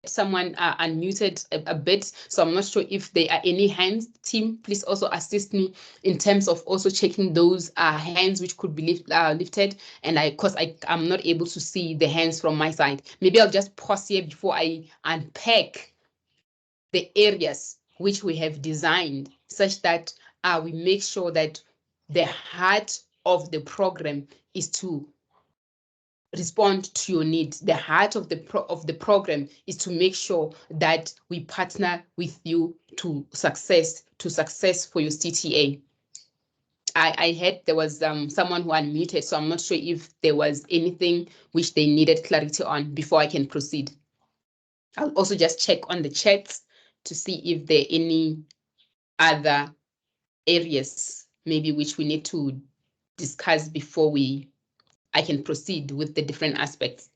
someone unmuted a bit, so I'm not sure if there are any hands. Team, please also assist me in terms of also checking those hands which could be lifted. And I'm not able to see the hands from my side. Maybe I'll just pause here before I unpack the areas which we have designed such that we make sure that the heart of the program is to respond to your needs. The heart of the program is to make sure that we partner with you to success for your CTA. I heard there was someone who unmuted, so I'm not sure if there was anything which they needed clarity on before I can proceed. I'll also just check on the chats to see if there are any other areas maybe which we need to discuss before I can proceed with the different aspects.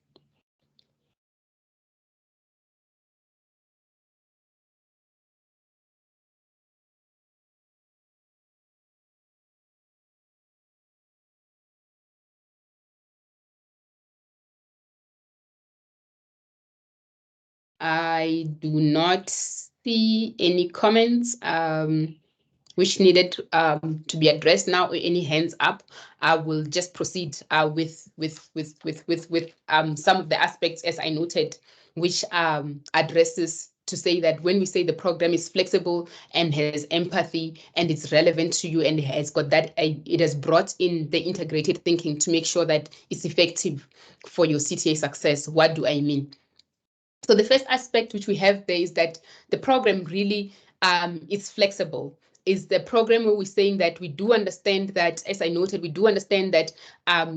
I do not see any comments which needed to be addressed now, or any hands up. I will just proceed with some of the aspects as I noted, which addresses to say that when we say the program is flexible and has empathy and it's relevant to you and has got that, it has brought in the integrated thinking to make sure that it's effective for your CTA success. What do I mean? So the first aspect which we have there is that the program really is flexible. Is the program where we're saying that we do understand that, as I noted, we do understand that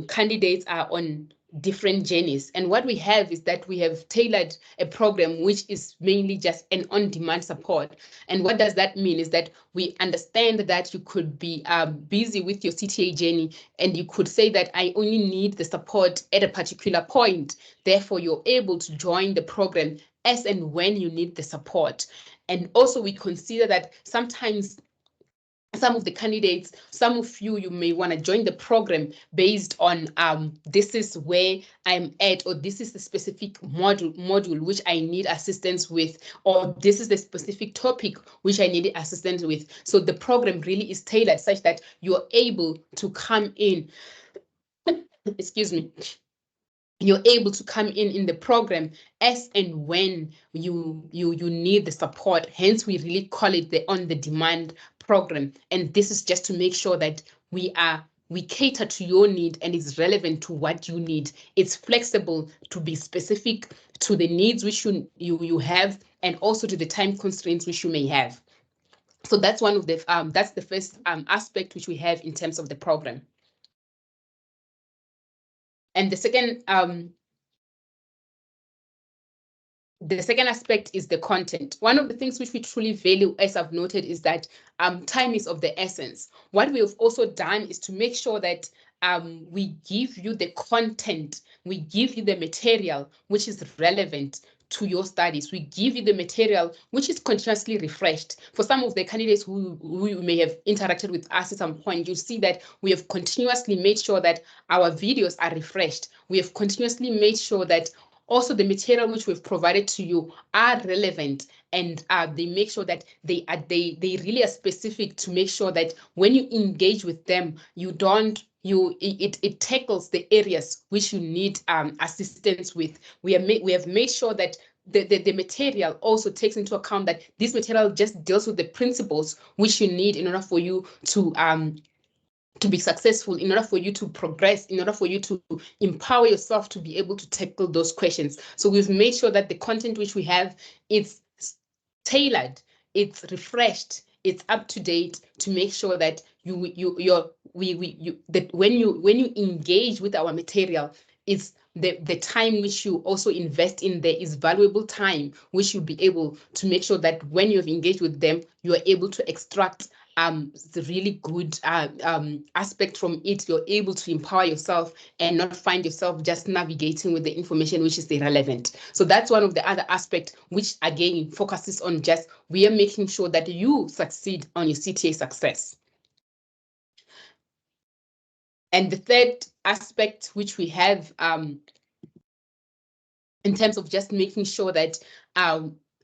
candidates are on different journeys. And what we have is that we have tailored a program which is mainly just an on-demand support. And what does that mean is that we understand that you could be busy with your CTA journey and you could say that I only need the support at a particular point. Therefore, you're able to join the program as and when you need the support. And also we consider that sometimes some of the candidates, some of you may want to join the program based on this is where I'm at, or this is the specific module which I need assistance with, or this is the specific topic which I need assistance with. So the program really is tailored such that you're able to come in, excuse me, you're able to come in the program as and when you need the support. Hence, we really call it the on-the-demand program. And this is just to make sure that we cater to your need and it's relevant to what you need. It's flexible to be specific to the needs which you have, and also to the time constraints which you may have. So that's one of the that's the first aspect which we have in terms of the program. And the second aspect is the content. One of the things which we truly value, as I've noted, is that time is of the essence. What we have also done is to make sure that we give you the content, we give you the material which is relevant to your studies. We give you the material which is continuously refreshed. For some of the candidates who may have interacted with us at some point, you'll see that we have continuously made sure that our videos are refreshed. We have continuously made sure that also the material which we've provided to you are relevant, and they make sure that they really are specific to make sure that when you engage with them, it tackles the areas which you need assistance with. We have made sure that the material also takes into account that this material just deals with the principles which you need in order for you to be successful, in order for you to progress, in order for you to empower yourself to be able to tackle those questions. So we've made sure that the content which we have, it's tailored, it's refreshed, it's up to date, to make sure that that when you engage with our material, it's the time which you also invest in there is valuable time, which you'll be able to make sure that when you've engaged with them, you are able to extract the really good aspect from it. You're able to empower yourself and not find yourself just navigating with the information which is irrelevant. So that's one of the other aspects which again focuses on just we are making sure that you succeed on your CTA success. And the third aspect which we have in terms of just making sure that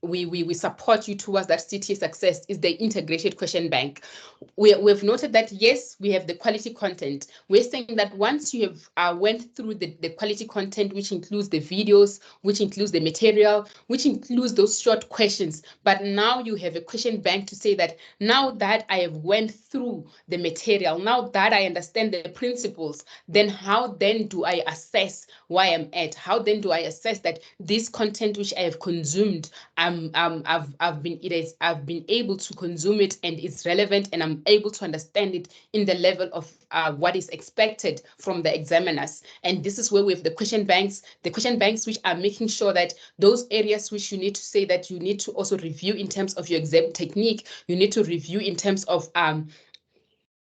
we support you towards that CTA success is the integrated question bank. We've noted that, yes, we have the quality content. We're saying that once you have went through the quality content, which includes the videos, which includes the material, which includes those short questions, but now you have a question bank to say that now that I have went through the material, now that I understand the principles, then how then do I assess where I'm at? How then do I assess that this content which I have consumed, I've been able to consume it and it's relevant, and I'm able to understand it in the level of what is expected from the examiners. And this is where we have the question banks which are making sure that those areas which you need to say that you need to also review in terms of your exam technique, you need to review in terms of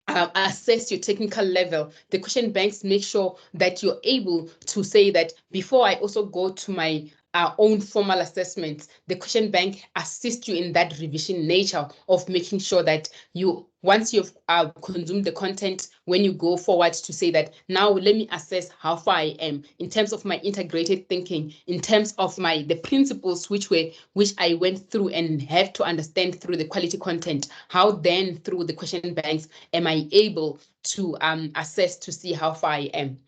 assess your technical level. The question banks make sure that you're able to say that before I also go to my own formal assessments, the question bank assists you in that revision nature of making sure that you, once you've consumed the content, when you go forward to say that now let me assess how far I am in terms of my integrated thinking, in terms of the principles which I went through and have to understand through the quality content, how then through the question banks am I able to assess to see how far I am.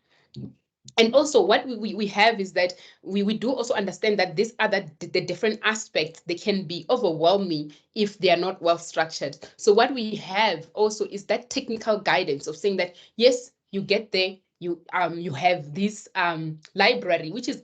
And also what we have is that we do also understand that these other the different aspects, they can be overwhelming if they are not well structured. So what we have also is that technical guidance of saying that, yes, you get there, you have this library, which is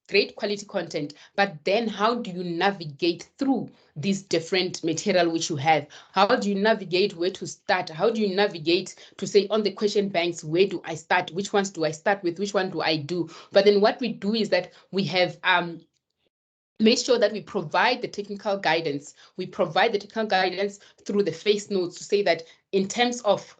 great quality content, but then how do you navigate through these different material which you have? How do you navigate where to start? How do you navigate to say on the question banks, where do I start? Which ones do I start with? Which one do I do? But then what we do is that we have make sure that we provide the technical guidance. We provide the technical guidance through the face notes to say that in terms of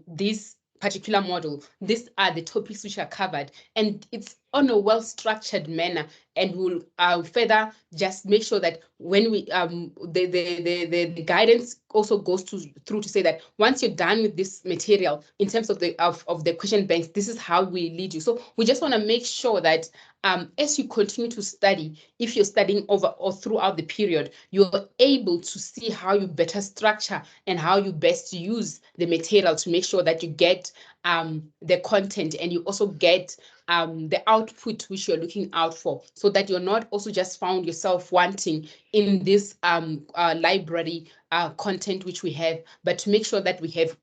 this particular model, these are the topics which are covered, and it's on a well-structured manner, and we'll further just make sure that when we the guidance also goes through to say that once you're done with this material in terms of the question banks, this is how we lead you. So we just want to make sure that as you continue to study, if you're studying over or throughout the period, you're able to see how you better structure and how you best use the material to make sure that you get the content, and you also get the output which you're looking out for, so that you're not also just found yourself wanting in this library content which we have, but to make sure that we have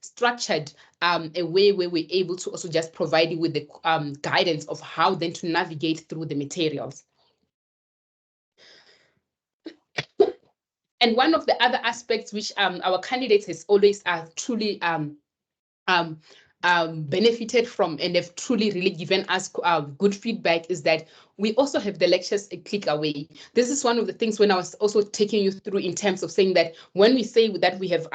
structured a way where we're able to also just provide you with the guidance of how then to navigate through the materials. And one of the other aspects which our candidates has always truly benefited from and have truly really given us good feedback is that we also have the lectures a click away. This is one of the things when I was also taking you through in terms of saying that when we say that we have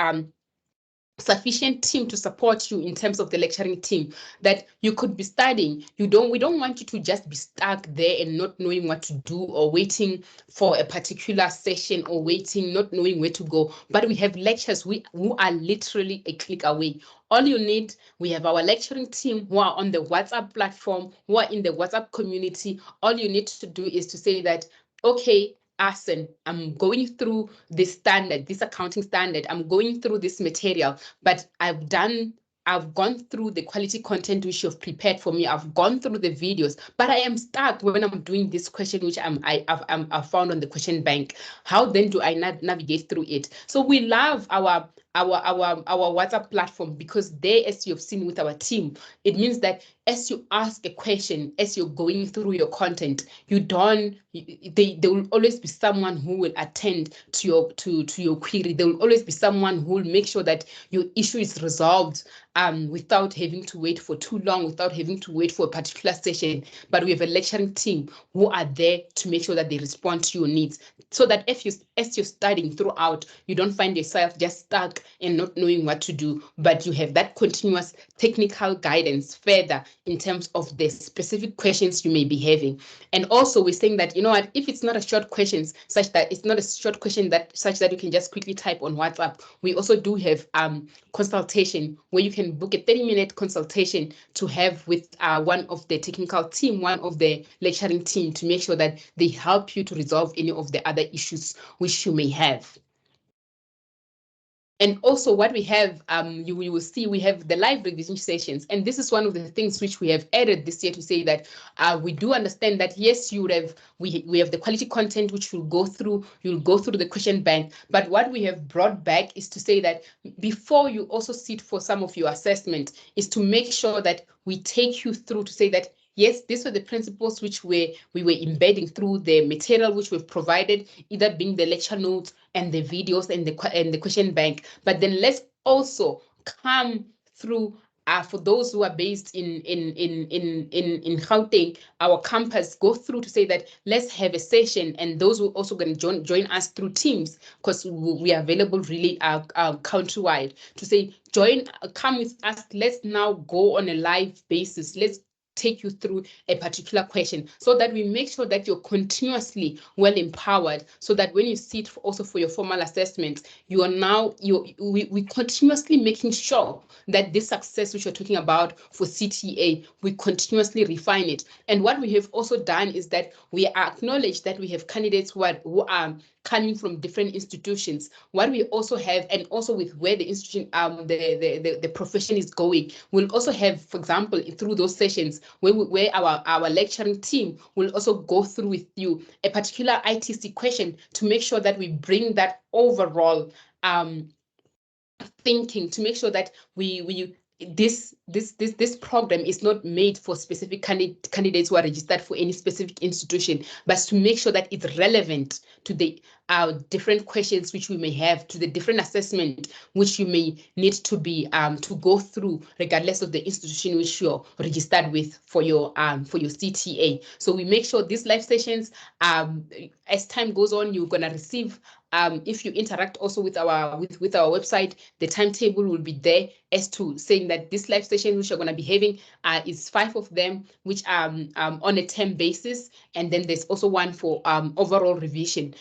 sufficient team to support you in terms of the lecturing team, that you could be studying. We don't want you to just be stuck there and not knowing what to do, or waiting for a particular session, or waiting, not knowing where to go. But we have lectures who are literally a click away. All you need, we have our lecturing team who are on the WhatsApp platform, who are in the WhatsApp community. All you need to do is to say that, okay, Asen, I'm going through this accounting standard, I'm going through this material, but I've gone through the quality content which you've prepared for me. I've gone through the videos, but I am stuck when I'm doing this question which I've found on the question bank. How then do I navigate through it? So we love our WhatsApp platform, because there, as you've seen with our team, it means that as you ask a question, as you're going through your content, there will always be someone who will attend to your query. There will always be someone who will make sure that your issue is resolved without having to wait for too long, without having to wait for a particular session. But we have a lecturing team who are there to make sure that they respond to your needs, so that as you're studying throughout, you don't find yourself just stuck stuck and not knowing what to do, but you have that continuous technical guidance further in terms of the specific questions you may be having. And also we're saying that, you know what, if it's not a short question such that it's not a short question that such that you can just quickly type on WhatsApp, we also do have consultation where you can book a 30-minute consultation to have with one of the technical team, one of the lecturing team, to make sure that they help you to resolve any of the other issues which you may have. And also what we have, you will see, we have the live revision sessions. And this is one of the things which we have added this year to say that we do understand that, yes, you would have, we have the quality content which you'll go through the question bank. But what we have brought back is to say that before you also sit for some of your assessment is to make sure that we take you through to say that, yes, these were the principles which we were embedding through the material which we've provided, either being the lecture notes and the videos and the question bank. But then let's also come through for those who are based in Gauteng, our campus, go through to say that let's have a session, and those who also going to join us through Teams, because we are available really countrywide, to say come with us. Let's now go on a live basis. Let's take you through a particular question so that we make sure that you're continuously well empowered, so that when you sit also for your formal assessment, you are now we continuously making sure that this success which you're talking about for CTA, we continuously refine it. And what we have also done is that we acknowledge that we have candidates who are coming from different institutions. What we also have, and also with where the institution, the profession is going, we'll also have, for example, through those sessions where our lecturing team will also go through with you a particular ITC question to make sure that we bring that overall thinking, to make sure that this program is not made for specific candidates who are registered for any specific institution, but to make sure that it's relevant to the different questions which we may have, to the different assessment which you may need to be to go through, regardless of the institution which you're registered with for your CTA. So we make sure these live sessions, as time goes on, you're gonna receive. If you interact also with our website, the timetable will be there as to saying that this live session which you're going to be having is 5 of them, which are on a term basis, and then there's also one for overall revision.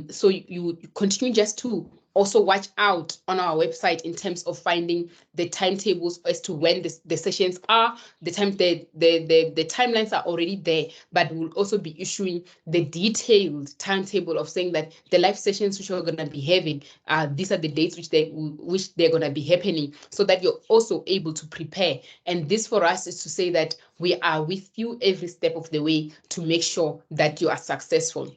So you continue just to also watch out on our website in terms of finding the timetables as to when the sessions are. The timelines are already there, but we'll also be issuing the detailed timetable of saying that the live sessions which we're going to be having, these are the dates which they're going to be happening, so that you're also able to prepare. And this for us is to say that we are with you every step of the way to make sure that you are successful.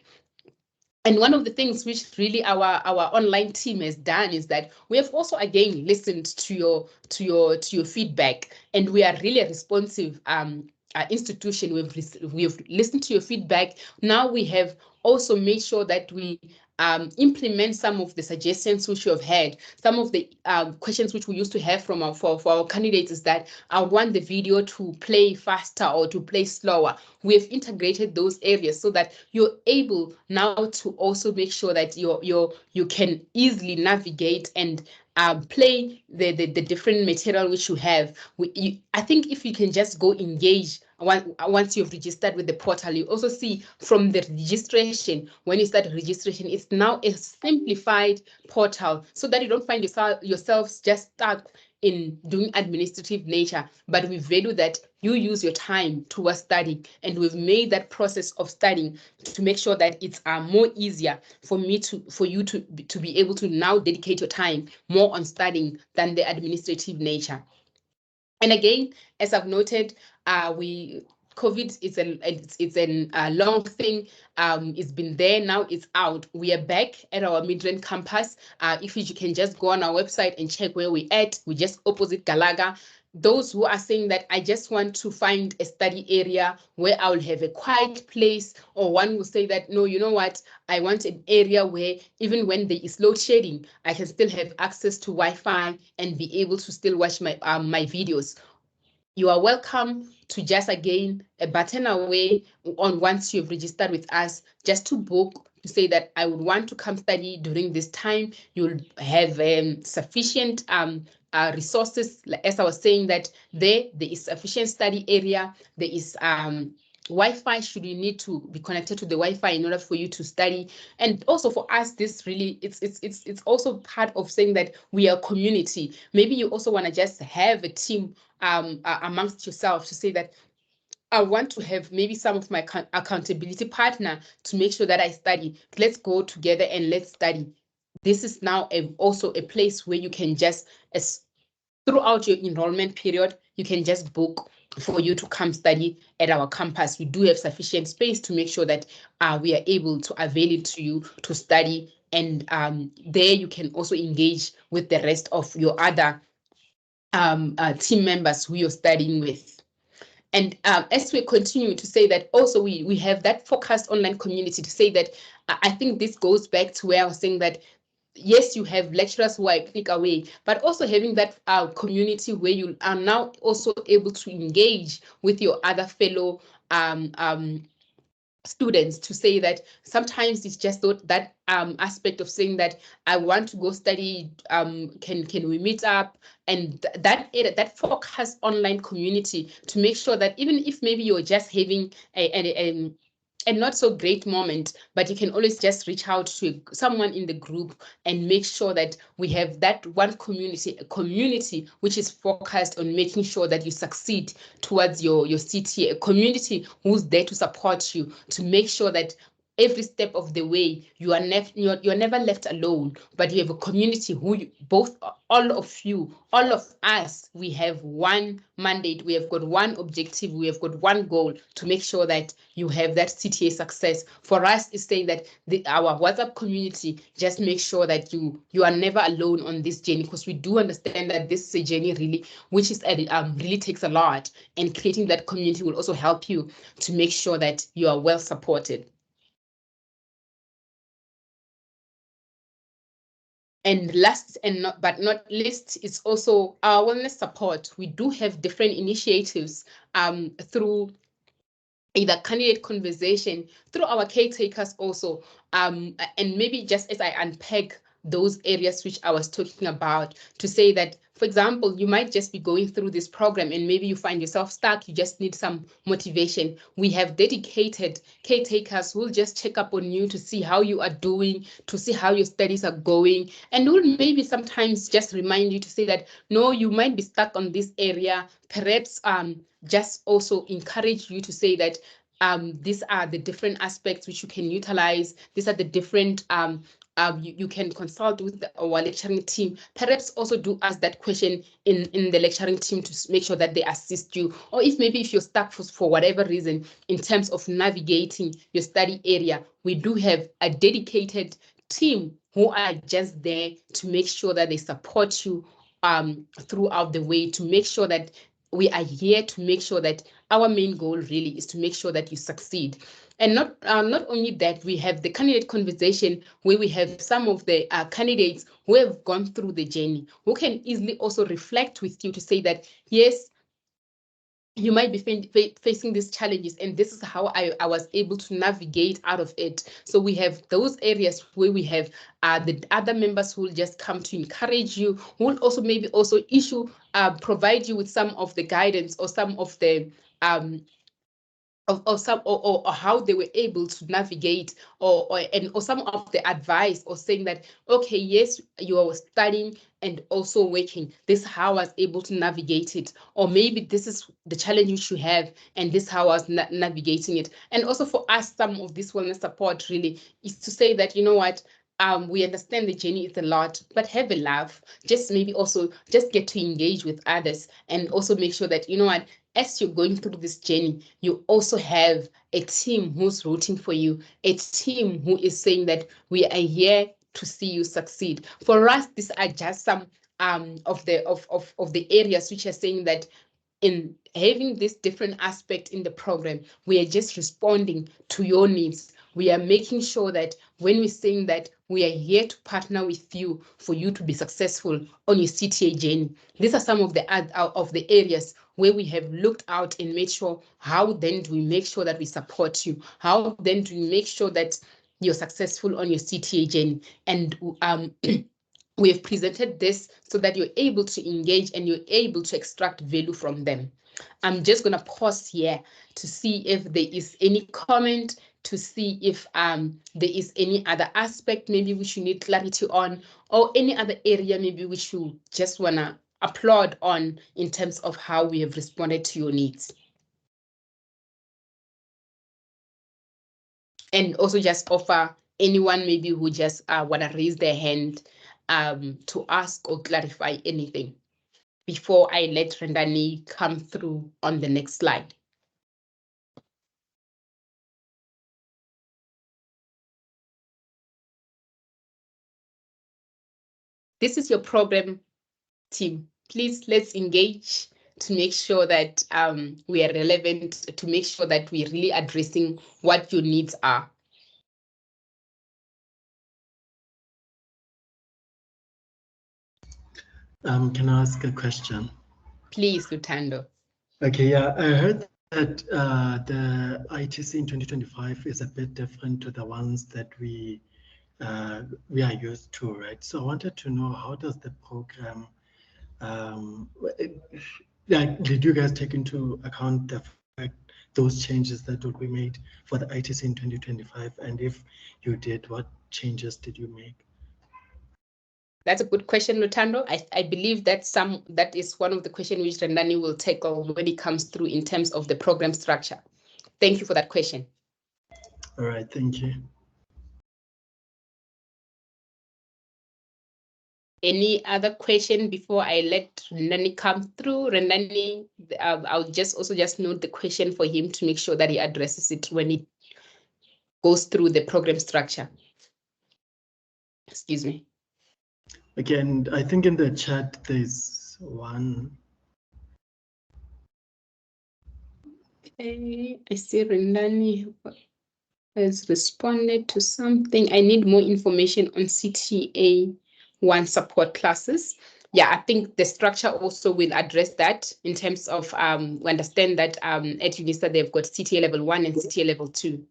And one of the things which really our online team has done is that we have also again listened to your feedback, and we are really a responsive institution. We've listened to your feedback. Now we have also made sure that we implement some of the suggestions which you have had. Some of the questions which we used to have from for our candidates is that I want the video to play faster or to play slower. We have integrated those areas so that you're able now to also make sure that you can easily navigate and play the different material which you have. I think if you can just go engage once you've registered with the portal, you also see from the registration, when you start registration, it's now a simplified portal so that you don't find yourselves just stuck in doing administrative nature, but we value that you use your time towards studying, and we've made that process of studying to make sure that it's more easier for you to be able to now dedicate your time more on studying than the administrative nature. And again, as I've noted, COVID is a long thing. It's been there, now it's out. We are back at our Midrand campus. If you can just go on our website and check where we're at, we're just opposite Galaga. Those who are saying that I just want to find a study area where I'll have a quiet place, or one will say that, no, you know what, I want an area where even when there is load shedding, I can still have access to Wi-Fi and be able to still watch my videos. You are welcome to just again a button away on once you've registered with us, just to book to say that I would want to come study during this time. You'll have sufficient resources. As I was saying, that there is sufficient study area. There is Wi-Fi should you need to be connected to the Wi-Fi in order for you to study. And also for us, this really it's also part of saying that we are a community. Maybe you also want to just have a team amongst yourself to say that I want to have maybe some of my accountability partner to make sure that I study. Let's go together and let's study. This is now also a place where you can just, as throughout your enrollment period, you can just book for you to come study at our campus. We do have sufficient space to make sure that we are able to avail it to you to study. And there you can also engage with the rest of your other team members who you're studying with. And as we continue to say that, also we have that focused online community to say that I think this goes back to where I was saying that yes, you have lecturers who are a click away, but also having that community where you are now also able to engage with your other fellow students, to say that sometimes it's just that aspect of saying that I want to go study, can we meet up, and that focus online community to make sure that even if maybe you're just having a not so great moment, but you can always just reach out to someone in the group and make sure that we have that one community, a community which is focused on making sure that you succeed towards your CTA, a community who's there to support you, to make sure that every step of the way you are you're never left alone, but you have a community who both, all of us, we have one mandate, we have got one objective, we have got one goal to make sure that you have that CTA success. For us, it's saying that our WhatsApp community just make sure that you are never alone on this journey, because we do understand that this is a journey really, which is really takes a lot, and creating that community will also help you to make sure that you are well supported. And last but not least, it's also our wellness support. We do have different initiatives through either candidate conversation, through our caretakers also, and maybe just as I unpack those areas which I was talking about, to say that, for example, you might just be going through this program and maybe you find yourself stuck, you just need some motivation. We have dedicated caretakers who will just check up on you to see how you are doing, to see how your studies are going, and will maybe sometimes just remind you to say that, no, you might be stuck on this area, perhaps just also encourage you to say that these are the different aspects which you can utilize. These are the different you can consult with our lecturing team. Perhaps also do ask that question in the lecturing team to make sure that they assist you. Or if maybe if you're stuck for whatever reason in terms of navigating your study area, we do have a dedicated team who are just there to make sure that they support you throughout the way, to make sure that we are here to make sure that our main goal really is to make sure that you succeed. And not only that, we have the candidate conversation where we have some of the candidates who have gone through the journey, who can easily also reflect with you to say that, yes, you might be facing these challenges, and this is how I was able to navigate out of it. So we have those areas where we have the other members who will just come to encourage you, who will also maybe also provide you with some of the guidance or some of the or how they were able to navigate, or some of the advice, or saying that, okay, yes, you are studying and also working, this is how I was able to navigate it, or maybe this is the challenge you have and this is how I was navigating it. And also for us, some of this wellness support really is to say that, you know what, we understand the journey is a lot, but have a laugh. Just maybe also just get to engage with others, and also make sure that, you know what, as you're going through this journey, you also have a team who's rooting for you, a team who is saying that we are here to see you succeed. For us, these are just some of the areas which are saying that in having this different aspect in the program, we are just responding to your needs. We are making sure that when we're saying that we are here to partner with you for you to be successful on your CTA journey, these are some of the areas where we have looked out and made sure, how then do we make sure that we support you? How then do we make sure that you're successful on your CTA journey. And we have presented this so that you're able to engage and you're able to extract value from them. I'm just going to pause here to see if there is any comment, to see if there is any other aspect maybe which you need clarity on, or any other area maybe which you just want to applaud on in terms of how we have responded to your needs. And also just offer anyone maybe who just want to raise their hand to ask or clarify anything before I let Rendani come through on the next slide. This is your program team. Please, let's engage to make sure that we are relevant, to make sure that we're really addressing what your needs are. Can I ask a question? Please, Lutando. Okay, yeah, I heard that the ITC in 2025 is a bit different to the ones that we are used to, right? So I wanted to know, how does the program, did you guys take into account the fact those changes that will be made for the ITC in 2025? And if you did, what changes did you make? That's a good question, Lutando. I believe that is one of the questions which Rendani will tackle when it comes through in terms of the program structure. Thank you for that question. All right, thank you. Any other question before I let Rendani come through? Rendani, I'll just note the question for him to make sure that he addresses it when he goes through the program structure. Excuse me. Again, I think in the chat there's one. Okay, I see Rendani has responded to something. I need more information on CTA 1 support classes. Yeah, I think the structure also will address that in terms of we understand that at UNISA they've got CTA level 1 and CTA level 2.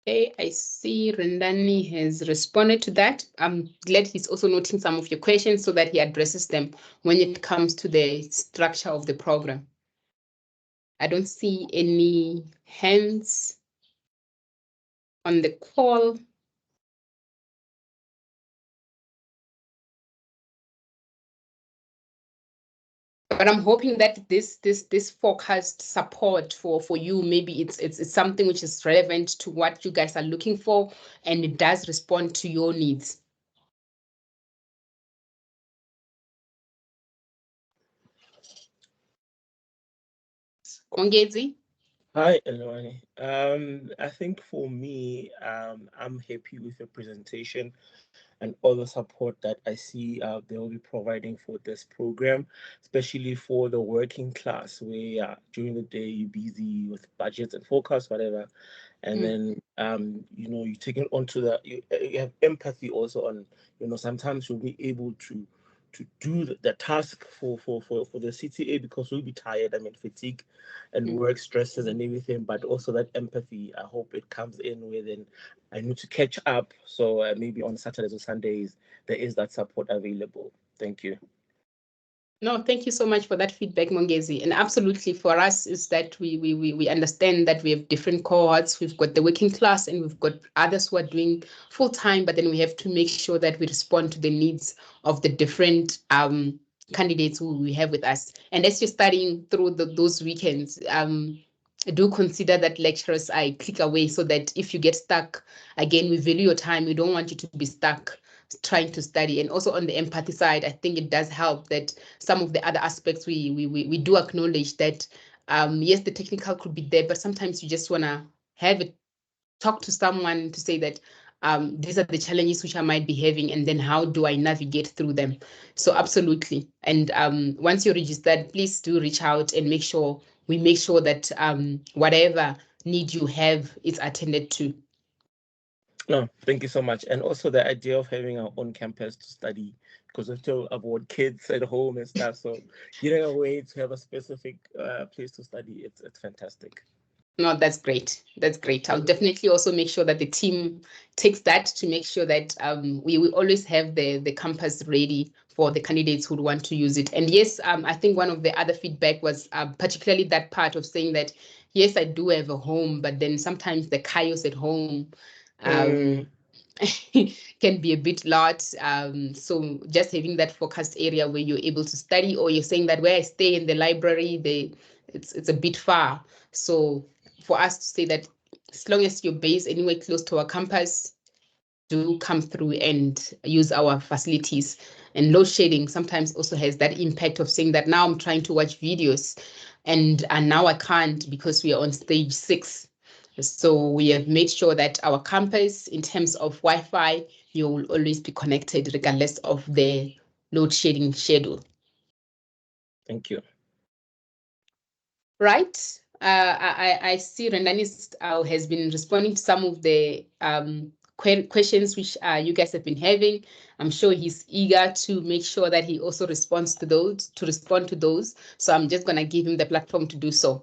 Okay, I see Rendani has responded to that. I'm glad he's also noting some of your questions so that he addresses them when it comes to the structure of the program. I don't see any hands on the call. But I'm hoping that this forecast support for you, maybe it's something which is relevant to what you guys are looking for, and it does respond to your needs. Kongezi? Hi, Elwani. I think for me, I'm happy with the presentation and all the support that I see they will be providing for this program, especially for the working class, where during the day you're busy with budgets and forecasts, whatever, and then you take it onto you have empathy also on, sometimes you'll be able to do the task for the CTA because we'll be tired. I mean, fatigue and work stresses and everything, but also that empathy. I hope it comes in with, and I need to catch up. So maybe on Saturdays or Sundays, there is that support available. Thank you. No, thank you so much for that feedback, Mongezi. And absolutely, for us is that we understand that we have different cohorts. We've got the working class and we've got others who are doing full time, but then we have to make sure that we respond to the needs of the different candidates who we have with us. And as you're studying through those weekends, do consider that lecturers are a click away, so that if you get stuck, again, we value your time. We don't want you to be stuck trying to study. And also on the empathy side, I think it does help that some of the other aspects we do acknowledge that yes, the technical could be there, but sometimes you just want to have it, talk to someone to say that these are the challenges which I might be having, and then how do I navigate through them? So absolutely. And once you're registered, please do reach out and make sure that whatever need you have is attended to. No, thank you so much. And also the idea of having our own campus to study, because we're still about kids at home and stuff. So getting a way to have a specific place to study, it's fantastic. No, that's great. That's great. I'll definitely also make sure that the team takes that to make sure that we will always have the campus ready for the candidates who want to use it. And yes, I think one of the other feedback was particularly that part of saying that, yes, I do have a home, but then sometimes the chaos at home um, can be a bit lot. So just having that focused area where you're able to study, or you're saying that where I stay in the library, it's a bit far. So for us to say that as long as you're based anywhere close to our campus, do come through and use our facilities. And load shedding sometimes also has that impact of saying that now I'm trying to watch videos and now I can't because we are on stage 6. So we have made sure that our campus, in terms of Wi-Fi, you will always be connected regardless of the load shedding schedule. Thank you. Right. I see Rendanis has been responding to some of the questions which you guys have been having. I'm sure he's eager to make sure that he also responds to those, to respond to those. So I'm just going to give him the platform to do so.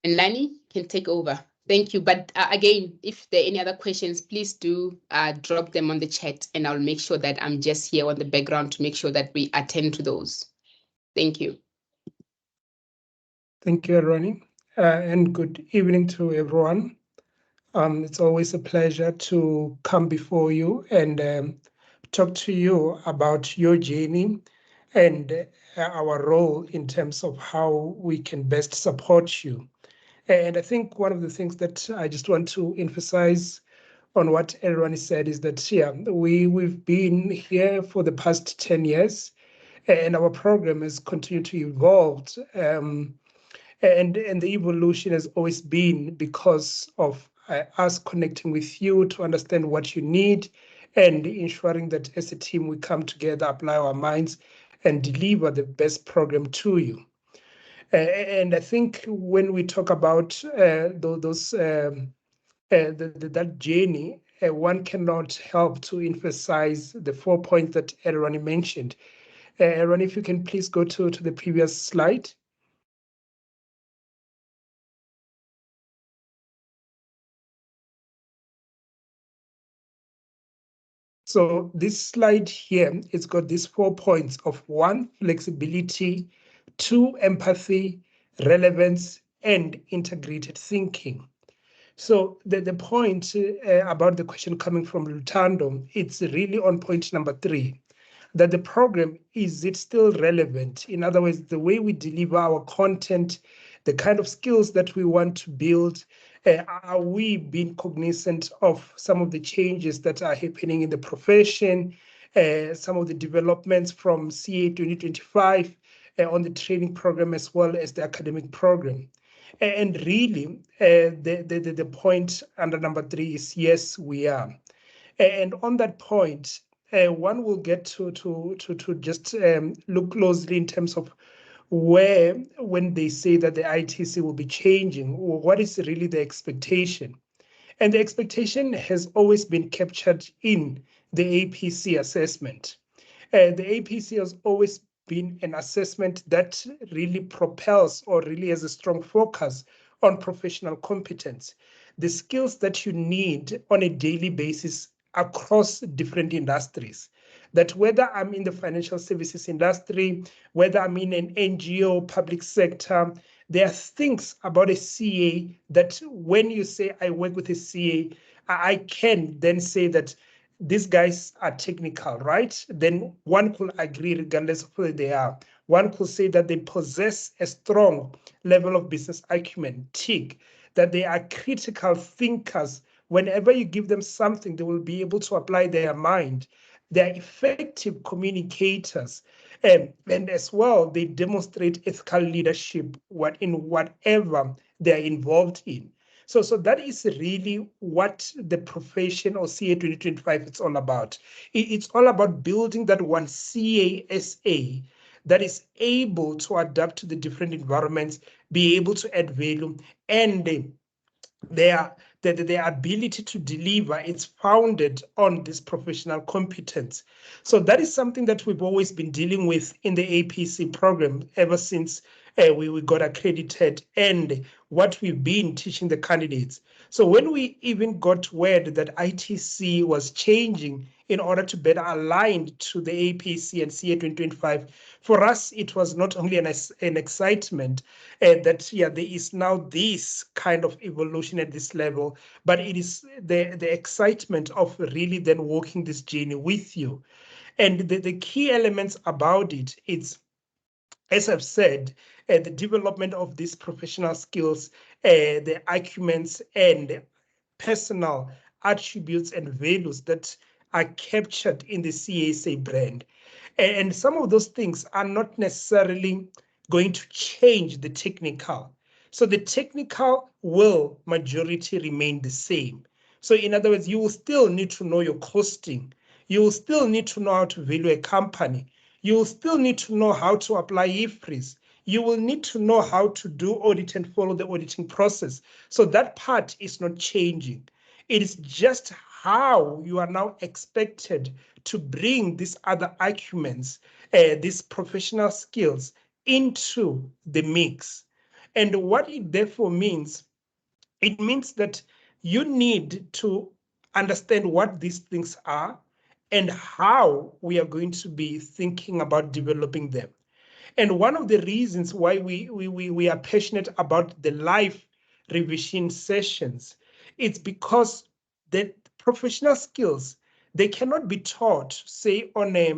And Nani can take over. Thank you. But again, if there are any other questions, please do drop them on the chat, and I'll make sure that I'm just here on the background to make sure that we attend to those. Thank you. Thank you, Ronnie, and good evening to everyone. It's always a pleasure to come before you and talk to you about your journey and our role in terms of how we can best support you. And I think one of the things that I just want to emphasize on what everyone said is that, yeah, we've been here for the past 10 years, and our program has continued to evolve. And the evolution has always been because of us connecting with you to understand what you need and ensuring that as a team we come together, apply our minds, and deliver the best program to you. And I think when we talk about those that journey, one cannot help to emphasize the 4 points that Aaron mentioned. Aaron, if you can please go to the previous slide. So this slide here, it's got these 4 points of 1, flexibility, 2, empathy, relevance, and integrated thinking. So the point about the question coming from Lutando, it's really on point number 3, that the program, is it still relevant? In other words, the way we deliver our content, the kind of skills that we want to build, are we being cognizant of some of the changes that are happening in the profession, some of the developments from CA 2025 on the training program as well as the academic program? And really, the point under number 3 is yes, we are. And on that point, one will get to just look closely in terms of where, when they say that the ITC will be changing, what is really the expectation? And the expectation has always been captured in the APC assessment. The APC has always been an assessment that really propels or really has a strong focus on professional competence, the skills that you need on a daily basis across different industries. That whether I'm in the financial services industry, whether I'm in an NGO, public sector, there are things about a CA that when you say I work with a CA, I can then say that these guys are technical, right? Then one could agree regardless of who they are. One could say that they possess a strong level of business acumen, tick, that they are critical thinkers. Whenever you give them something, they will be able to apply their mind. They're effective communicators. And as well, they demonstrate ethical leadership in whatever they're involved in. So that is really what the profession or CA 2025 is all about. It's all about building that one CASA that is able to adapt to the different environments, be able to add value, and their ability to deliver is founded on this professional competence. So that is something that we've always been dealing with in the APC program ever since we got accredited, and what we've been teaching the candidates. So when we even got word that ITC was changing in order to better align to the APC and CA 2025, for us, it was not only an excitement that, yeah, there is now this kind of evolution at this level, but it is the excitement of really then walking this journey with you. And the key elements about it, it's, as I've said, the development of these professional skills, the acumens and personal attributes and values that are captured in the CSA brand. And some of those things are not necessarily going to change the technical. So the technical will majority remain the same. So in other words, you will still need to know your costing. You will still need to know how to value a company. You will still need to know how to apply IFRS. You will need to know how to do audit and follow the auditing process. So that part is not changing. It is just how you are now expected to bring these other arguments, these professional skills into the mix. And what it therefore means, it means that you need to understand what these things are and how we are going to be thinking about developing them. And one of the reasons why we are passionate about the live revision sessions, it's because the professional skills, they cannot be taught, say, on a,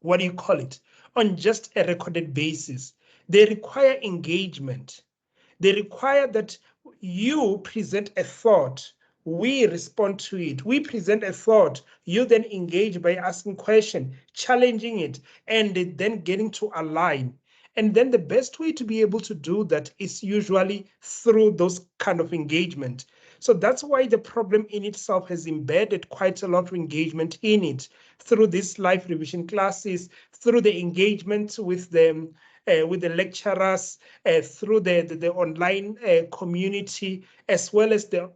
what do you call it, on just a recorded basis. They require engagement. They require that you present a thought, we respond to it. We present a thought, you then engage by asking questions, challenging it, and then getting to align. And then the best way to be able to do that is usually through those kind of engagement. So that's why the program in itself has embedded quite a lot of engagement in it through these live revision classes, through the engagement with them, with the lecturers, through the online community, as well as the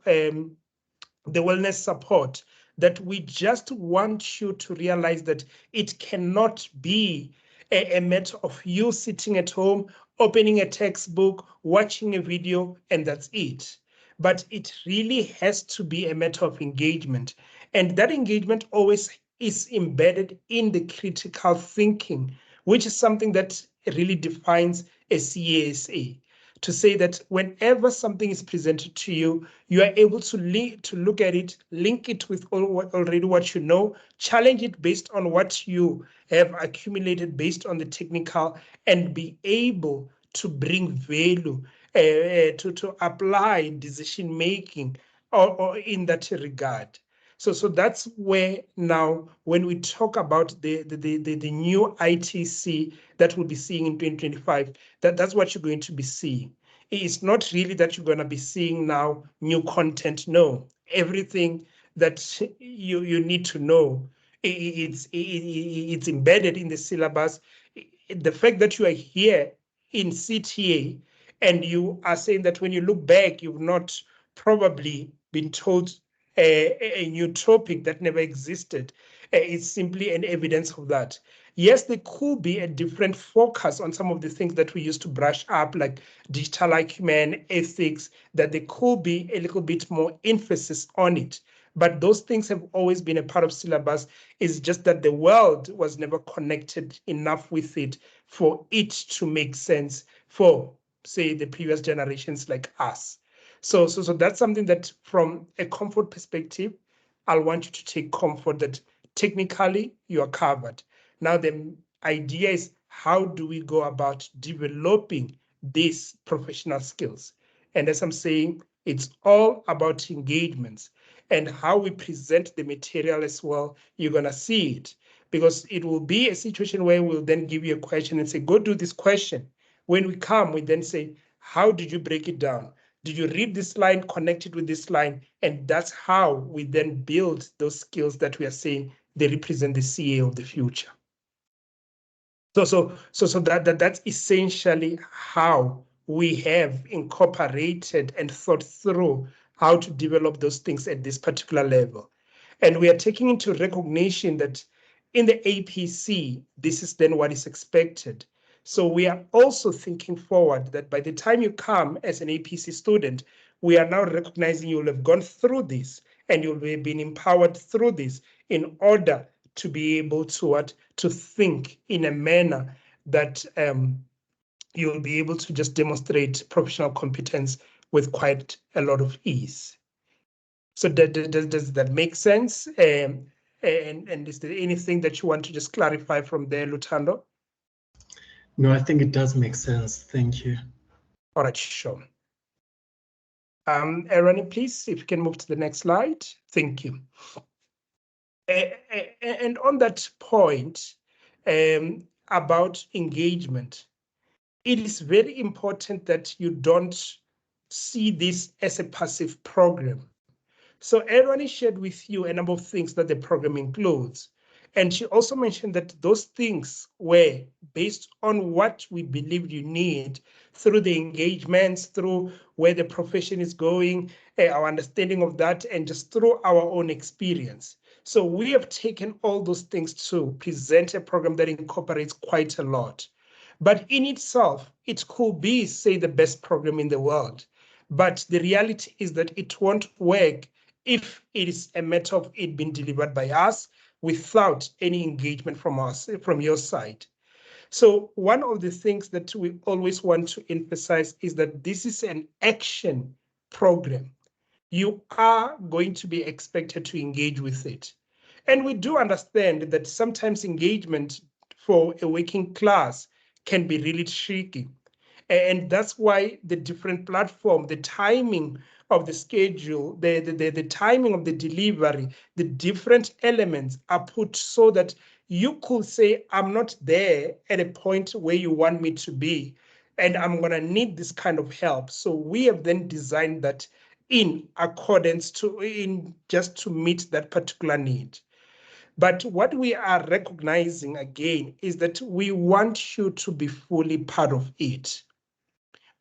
wellness support, that we just want you to realize that it cannot be a matter of you sitting at home, opening a textbook, watching a video, and that's it. But it really has to be a matter of engagement. And that engagement always is embedded in the critical thinking, which is something that really defines a CASA. To say that whenever something is presented to you, you are able to look at it, link it with already what you know, challenge it based on what you have accumulated based on the technical, and be able to bring value to apply decision making or in that regard. So that's where now, when we talk about the new ITC that we'll be seeing in 2025, that's what you're going to be seeing. It's not really that you're going to be seeing now new content. No, everything that you need to know, it's embedded in the syllabus. The fact that you are here in CTA and you are saying that when you look back, you've not probably been told a new topic that never existed. It's simply an evidence of that. Yes, there could be a different focus on some of the things that we used to brush up, like digital acumen, ethics, that there could be a little bit more emphasis on it. But those things have always been a part of syllabus. It's just that the world was never connected enough with it for it to make sense for, say, the previous generations like us. So that's something that, from a comfort perspective, I'll want you to take comfort that technically you are covered. Now, the idea is, how do we go about developing these professional skills? And as I'm saying, it's all about engagements and how we present the material as well. You're going to see it, because it will be a situation where we'll then give you a question and say, go do this question. When we come, we then say, how did you break it down? Did you read this line, connect it with this line? And that's how we then build those skills that we are saying they represent the CA of the future. So that's essentially how we have incorporated and thought through how to develop those things at this particular level. And we are taking into recognition that in the APC, this is then what is expected. So we are also thinking forward that by the time you come as an APC student, we are now recognizing you'll have gone through this and you'll be being empowered through this in order to be able to think in a manner that you'll be able to just demonstrate professional competence with quite a lot of ease. So does that make sense? And is there anything that you want to just clarify from there, Lutando? No, I think it does make sense. Thank you. All right, sure. Aaron, please, if you can move to the next slide. Thank you. And on that point about engagement, it is very important that you don't see this as a passive program. So Aaron shared with you a number of things that the program includes. And she also mentioned that those things were based on what we believe you need through the engagements, through where the profession is going, our understanding of that, and just through our own experience. So we have taken all those things to present a program that incorporates quite a lot. But in itself, it could be, say, the best program in the world. But the reality is that it won't work if it is a matter of it being delivered by us without any engagement from us, from your side. So one of the things that we always want to emphasize is that this is an action program. You are going to be expected to engage with it. And we do understand that sometimes engagement for a working class can be really tricky. And that's why the different platform, the timing of the schedule, the timing of the delivery, the different elements are put so that you could say, I'm not there at a point where you want me to be, and I'm going to need this kind of help. So we have then designed that in accordance just to meet that particular need. But what we are recognizing again is that we want you to be fully part of it.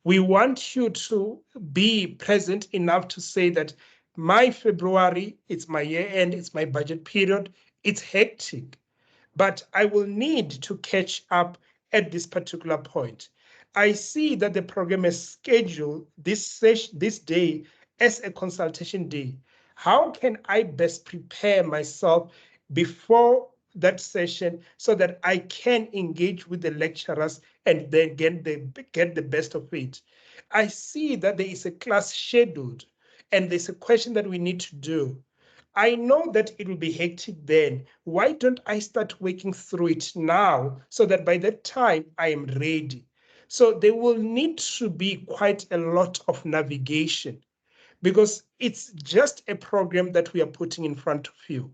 We want you to be present enough to say that my February, it's my year end, it's my budget period, it's hectic, but I will need to catch up at this particular point. I see that the program is scheduled this day as a consultation day. How can I best prepare myself before that session so that I can engage with the lecturers and then get the best of it? I see that there is a class scheduled and there's a question that we need to do. I know that it will be hectic then. Why don't I start working through it now so that by that time I am ready? So there will need to be quite a lot of navigation because it's just a program that we are putting in front of you.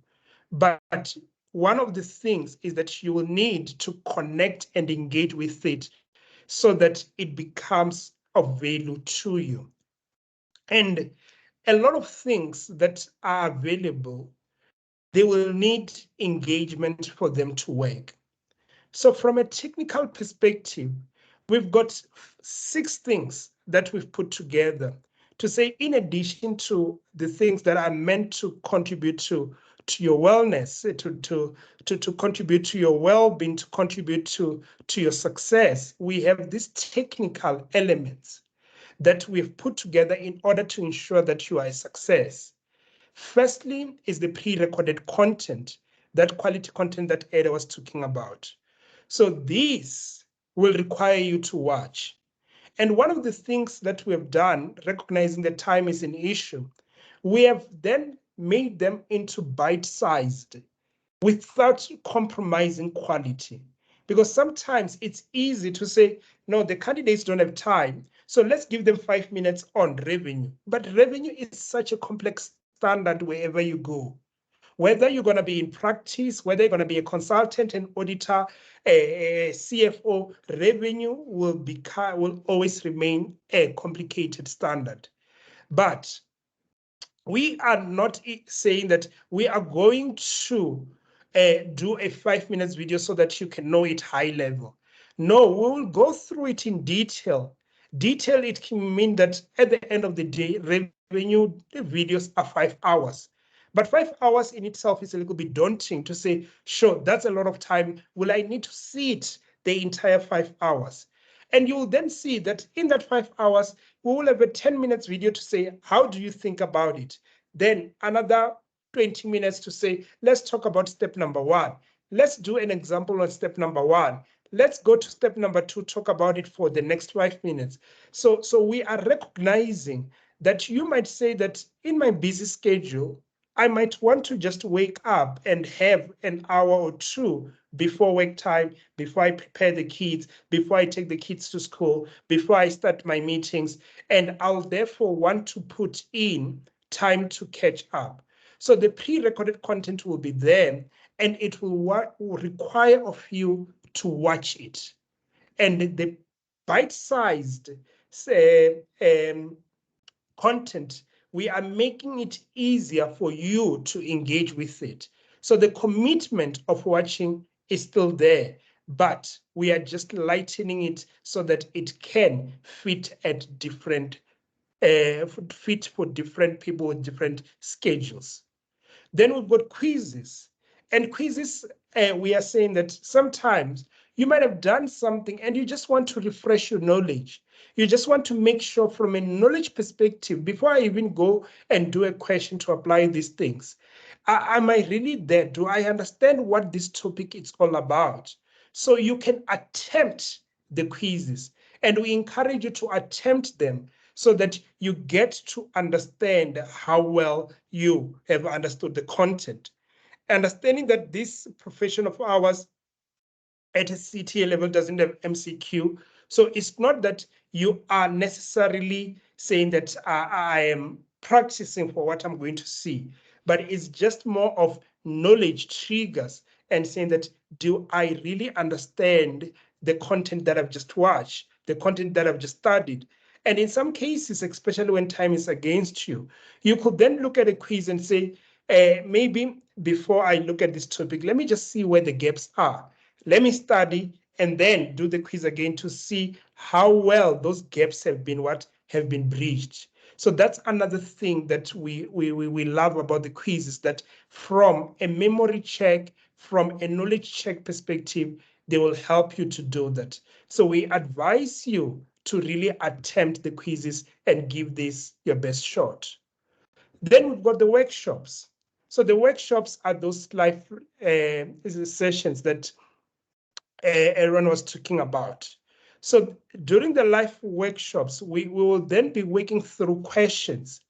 But one of the things is that you will need to connect and engage with it so that it becomes of value to you. And a lot of things that are available, they will need engagement for them to work. So from a technical perspective, we've got 6 things that we've put together to say, in addition to the things that are meant to contribute to your wellness, to contribute to your well-being, to contribute to your success, we have these technical elements that we've put together in order to ensure that you are a success. Firstly is the pre-recorded content, that quality content that Ada was talking about. So this will require you to watch. And one of the things that we have done, recognizing that time is an issue, we have then made them into bite-sized without compromising quality. Because sometimes it's easy to say, no, the candidates don't have time, so let's give them 5 minutes on revenue. But revenue is such a complex standard wherever you go. Whether you're going to be in practice, whether you're going to be a consultant, an auditor, a CFO, revenue will always remain a complicated standard. But we are not saying that we are going to do a 5 minutes video so that you can know it high level. No, we will go through it in detail, Detail, it can mean that at the end of the day, revenue videos are 5 hours. But 5 hours in itself is a little bit daunting to say, sure, that's a lot of time. Will I need to see it the entire 5 hours? And you will then see that in that 5 hours, we will have a 10 minutes video to say, how do you think about it? Then another 20 minutes to say, let's talk about step number 1. Let's do an example on step number 1. Let's go to step number 2, talk about it for the next 5 minutes. So we are recognizing that you might say that in my busy schedule, I might want to just wake up and have an hour or two before work time, before I prepare the kids, before I take the kids to school, before I start my meetings, and I'll therefore want to put in time to catch up. So the pre-recorded content will be there, and it will require of you to watch it. And the bite-sized content, we are making it easier for you to engage with it. So the commitment of watching is still there, but we are just lightening it so that it can fit at different, fit for different people with different schedules. Then we've got quizzes. And quizzes, we are saying that sometimes you might have done something and you just want to refresh your knowledge. You just want to make sure from a knowledge perspective, before I even go and do a question to apply these things, am I really there? Do I understand what this topic is all about? So you can attempt the quizzes, and we encourage you to attempt them so that you get to understand how well you have understood the content. Understanding that this profession of ours at a CTA level doesn't have MCQ. So it's not that you are necessarily saying that I am practicing for what I'm going to see, but it's just more of knowledge triggers and saying that, do I really understand the content that I've just watched, the content that I've just studied? And in some cases, especially when time is against you, you could then look at a quiz and say, maybe before I look at this topic, let me just see where the gaps are. Let me study and then do the quiz again to see how well those gaps have been bridged. So that's another thing that we love about the quiz, is that from a memory check, from a knowledge check perspective, they will help you to do that. So we advise you to really attempt the quizzes and give this your best shot. Then we've got the workshops. So the workshops are those live sessions that Aaron was talking about. So during the live workshops, we will then be working through questions,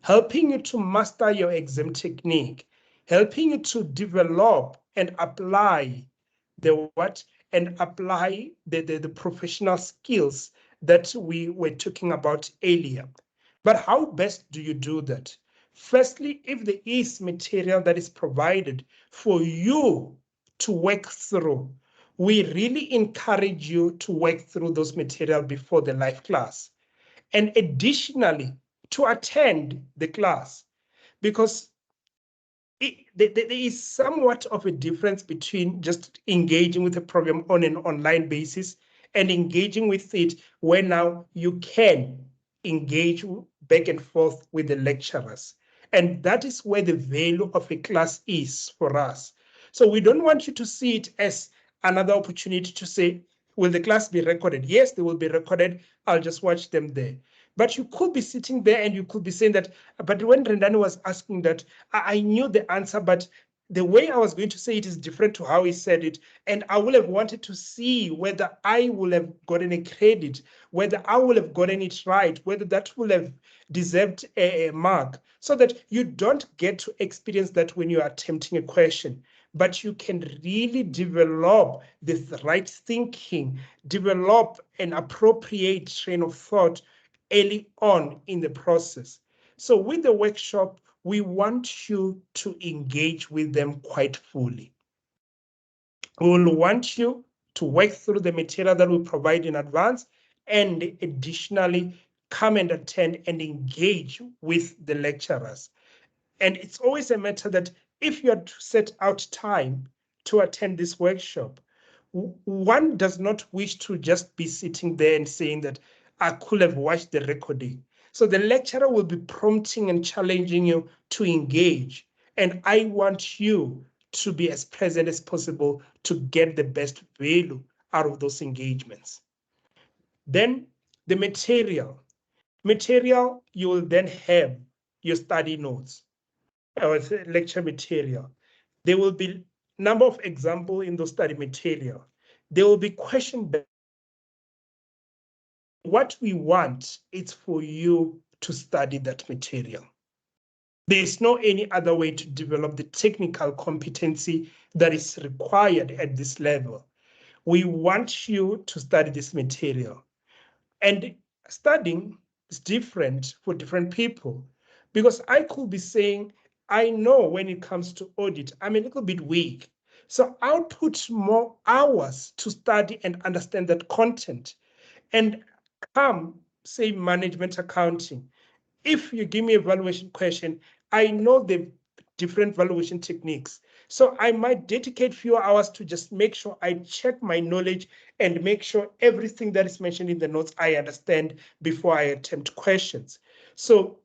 helping you to master your exam technique, helping you to develop and apply the professional skills that we were talking about earlier. But how best do you do that? Firstly, if there is material that is provided for you to work through, we really encourage you to work through those material before the live class. And additionally, to attend the class, because there is somewhat of a difference between just engaging with a program on an online basis and engaging with it where now you can engage back and forth with the lecturers. And that is where the value of a class is for us. So we don't want you to see it as another opportunity to say, will the class be recorded? Yes, they will be recorded. I'll just watch them there. But you could be sitting there and you could be saying that, but when Rendani was asking that, I knew the answer, but the way I was going to say it is different to how he said it. And I would have wanted to see whether I would have gotten a credit, whether I would have gotten it right, whether that would have deserved a mark, so that you don't get to experience that when you are attempting a question, but you can really develop the right thinking, develop an appropriate train of thought early on in the process. So with the workshop, we want you to engage with them quite fully. We will want you to work through the material that we provide in advance, and additionally come and attend and engage with the lecturers. And it's always a matter that if you are to set out time to attend this workshop, one does not wish to just be sitting there and saying that I could have watched the recording. So the lecturer will be prompting and challenging you to engage. And I want you to be as present as possible to get the best value out of those engagements. Then the material. Material, you will then have your study notes or lecture material. There will be number of examples in the study material. There will be question banks. What we want is for you to study that material. There is no any other way to develop the technical competency that is required at this level. We want you to study this material. And studying is different for different people, because I could be saying, I know when it comes to audit, I'm a little bit weak. So I'll put more hours to study and understand that content. And come, say, management accounting. If you give me a valuation question, I know the different valuation techniques. So I might dedicate few hours to just make sure I check my knowledge and make sure everything that is mentioned in the notes I understand before I attempt questions. So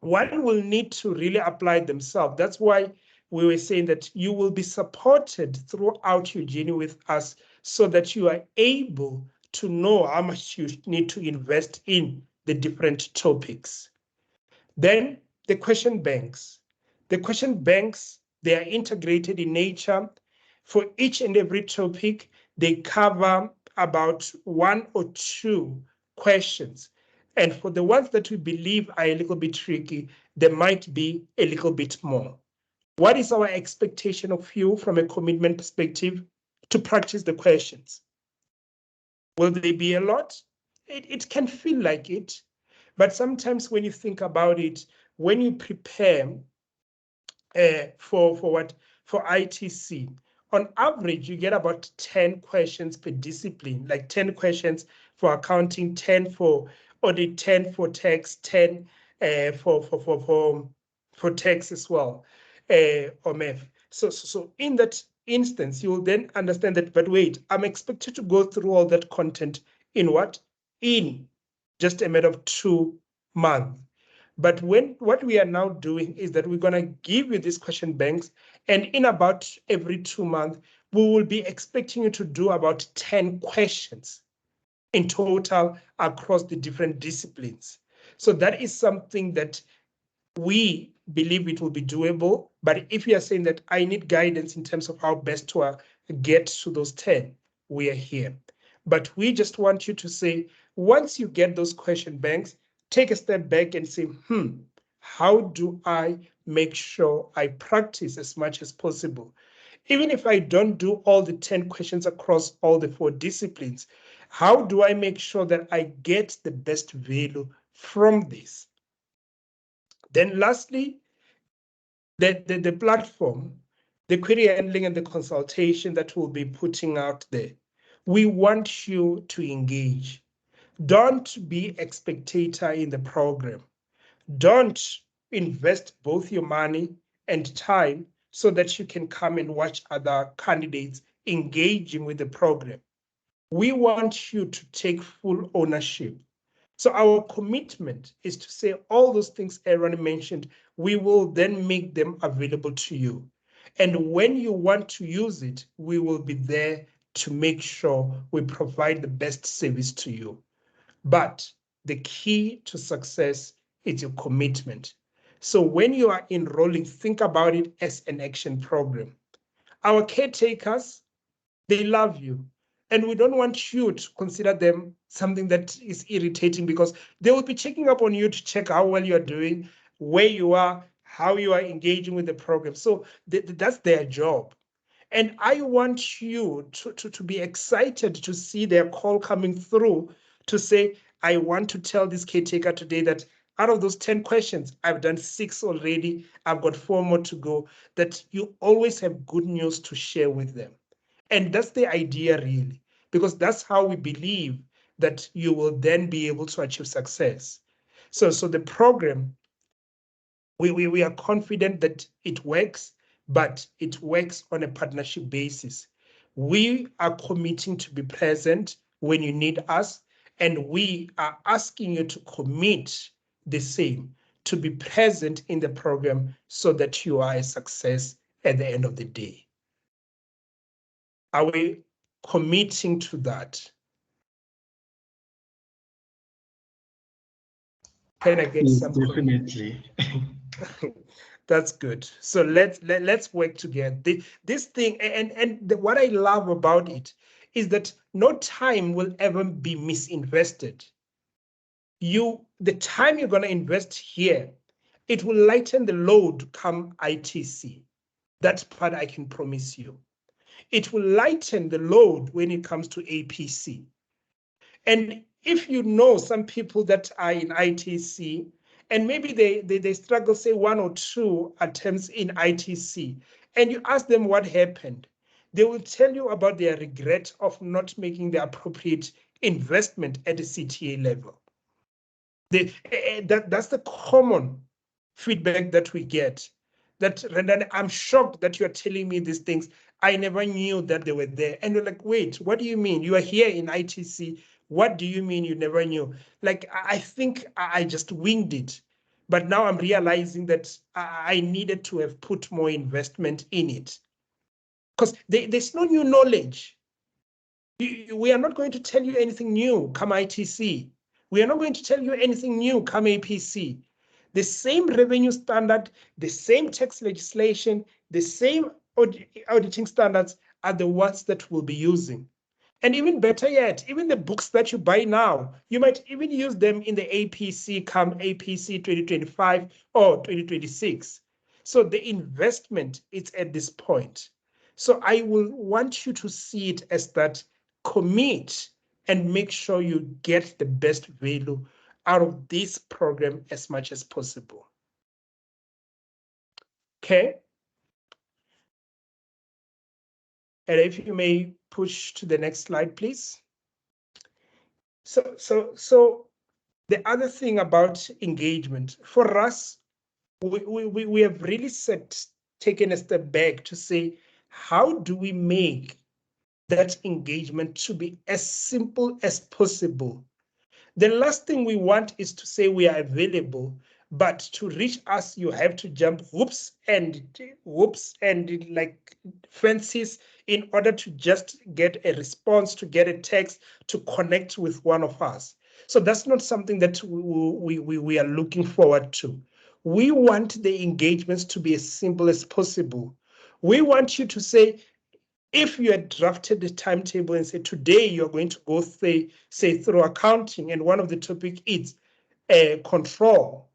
one will need to really apply themselves. That's why we were saying that you will be supported throughout your journey with us so that you are able to know how much you need to invest in the different topics. Then the question banks. The question banks, they are integrated in nature. For each and every topic, they cover about 1 or 2 questions. And for the ones that we believe are a little bit tricky, there might be a little bit more. What is our expectation of you from a commitment perspective to practice the questions? Will they be a lot? It can feel like it, but sometimes when you think about it, when you prepare for ITC, on average, you get about 10 questions per discipline, like 10 questions for accounting, 10 for audit, 10 for tax, 10 for tax as well, or math. So in that instance, you will then understand that, but wait, I'm expected to go through all that content in what? In just a matter of 2 months. But what we are now doing is that we're going to give you these question banks, and in about every 2 months, we will be expecting you to do about 10 questions in total across the different disciplines. So that is something that we believe it will be doable. But if you are saying that I need guidance in terms of how best to get to those 10, we are here. But we just want you to say, once you get those question banks, take a step back and say, how do I make sure I practice as much as possible? Even if I don't do all the 10 questions across all the 4 disciplines, how do I make sure that I get the best value from this? Then lastly, the platform, the query handling and the consultation that we'll be putting out there. We want you to engage. Don't be a spectator in the program. Don't invest both your money and time so that you can come and watch other candidates engaging with the program. We want you to take full ownership. So our commitment is to say all those things Aaron mentioned, we will then make them available to you. And when you want to use it, we will be there to make sure we provide the best service to you. But the key to success is your commitment. So when you are enrolling, think about it as an action program. Our caretakers, they love you. And we don't want you to consider them something that is irritating, because they will be checking up on you to check how well you are doing, where you are, how you are engaging with the program. So that's their job. And I want you to be excited to see their call coming through to say, I want to tell this caretaker today that out of those 10 questions, I've done 6 already. I've got 4 more to go. That you always have good news to share with them. And that's the idea, really, because that's how we believe that you will then be able to achieve success. So the program, we are confident that it works, but it works on a partnership basis. We are committing to be present when you need us, And we are asking you to commit the same, to be present in the program so that you are a success at the end of the day. Are we committing to that? Can I get Yes, some? definitely. That's good. So let's work together. This thing, and what I love about it is that no time will ever be misinvested. The time you're going to invest here, it will lighten the load come ITC. That part I can promise you. It will lighten the load when it comes to APC. And if you know some people that are in ITC, and maybe they struggle, say 1 or 2 attempts in ITC, and you ask them what happened, they will tell you about their regret of not making the appropriate investment at the CTA level. That's the common feedback that we get. That Rendan, I'm shocked that you're telling me these things. I never knew that they were there. And you're like, wait, what do you mean? You are here in ITC. What do you mean you never knew? Like, I think I just winged it. But now I'm realizing that I needed to have put more investment in it. Because there's no new knowledge. We are not going to tell you anything new come ITC. We are not going to tell you anything new come APC. The same revenue standard, the same tax legislation, the same auditing standards are the ones that we'll be using. And even better yet, even the books that you buy now, you might even use them in the APC come APC 2025 or 2026. So the investment is at this point. So I will want you to see it as that commit and make sure you get the best value out of this program as much as possible. Okay. And if you may push to the next slide, please. So the other thing about engagement for us, we have really taken a step back to say, how do we make that engagement to be as simple as possible? The last thing we want is to say we are available, but to reach us, you have to jump whoops and like fences in order to just get a response, to get a text, to connect with one of us. So that's not something that we are looking forward to. We want the engagements to be as simple as possible. We want you to say, if you had drafted the timetable and said, today you're going to go say through accounting, and one of the topic is control,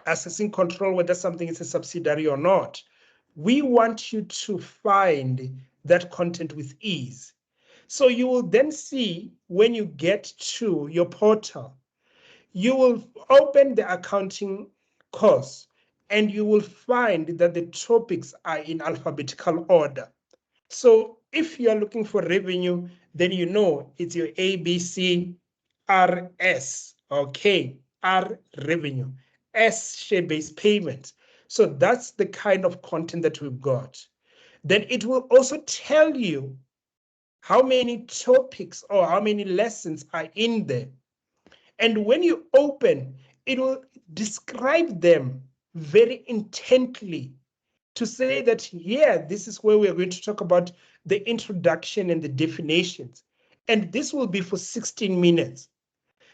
assessing control, whether something is a subsidiary or not. We want you to find that content with ease. So you will then see when you get to your portal, you will open the accounting course and you will find that the topics are in alphabetical order. So if you are looking for revenue, then you know it's your ABC, RS, okay, R revenue, S share-based payment. So that's the kind of content that we've got. Then it will also tell you how many topics or how many lessons are in there. And when you open, it will describe them very intently to say that here, this is where we're going to talk about the introduction and the definitions. And this will be for 16 minutes.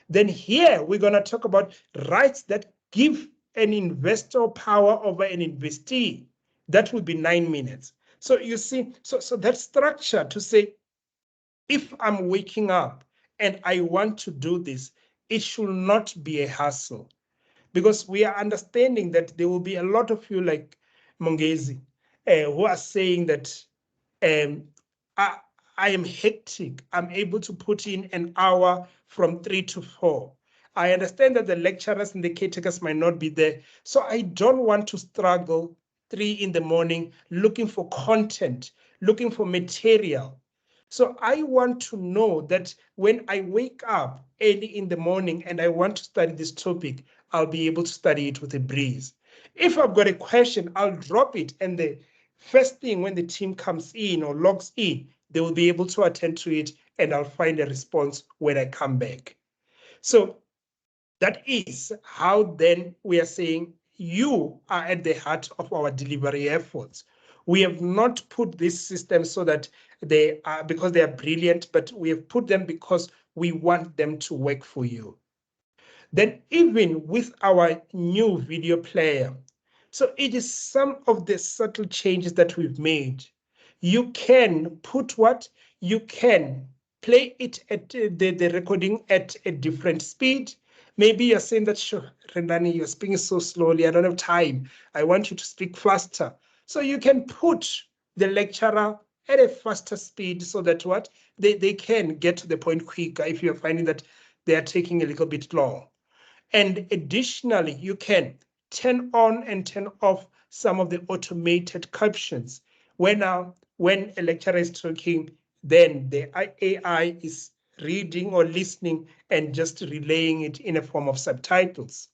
Then here, we're going to talk about rights that give an investor power over an investee. That will be 9 minutes. So you see, so that structure to say, if I'm waking up and I want to do this, it should not be a hassle. Because we are understanding that there will be a lot of you like Mongezi who are saying that I am hectic. I'm able to put in an hour from 3 to 4. I understand that the lecturers and the caretakers might not be there. So I don't want to struggle 3 in the morning looking for content, looking for material. So I want to know that when I wake up early in the morning and I want to study this topic, I'll be able to study it with a breeze. If I've got a question, I'll drop it, and the first thing when the team comes in or logs in, they will be able to attend to it and I'll find a response when I come back. So that is how then we are saying you are at the heart of our delivery efforts. We have not put these systems so that they are because they are brilliant, but we have put them because we want them to work for you. Then even with our new video player, so it is some of the subtle changes that we've made. You can put what? You can play it at the recording at a different speed. Maybe you're saying that, sure, Renani, you're speaking so slowly. I don't have time. I want you to speak faster. So you can put the lecturer at a faster speed so that what? They can get to the point quicker if you're finding that they are taking a little bit long. And additionally, you can turn on and turn off some of the automated captions. When a lecturer is talking, then the AI is reading or listening and just relaying it in a form of subtitles.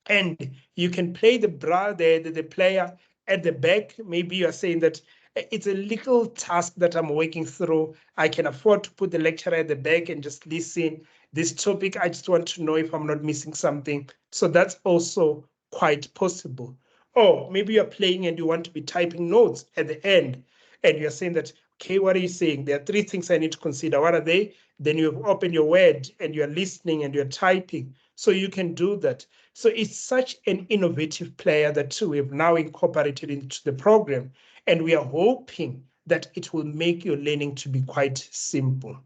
And you can play the player at the back. Maybe you're saying that it's a little task that I'm working through. I can afford to put the lecturer at the back and just listen. This topic, I just want to know if I'm not missing something. So that's also quite possible. Or maybe you're playing and you want to be typing notes at the end. And you're saying that, okay, what are you saying? There are 3 things I need to consider. What are they? Then you've opened your Word and you're listening and you're typing. So you can do that. So it's such an innovative player that we've now incorporated into the program, and we are hoping that it will make your learning to be quite simple.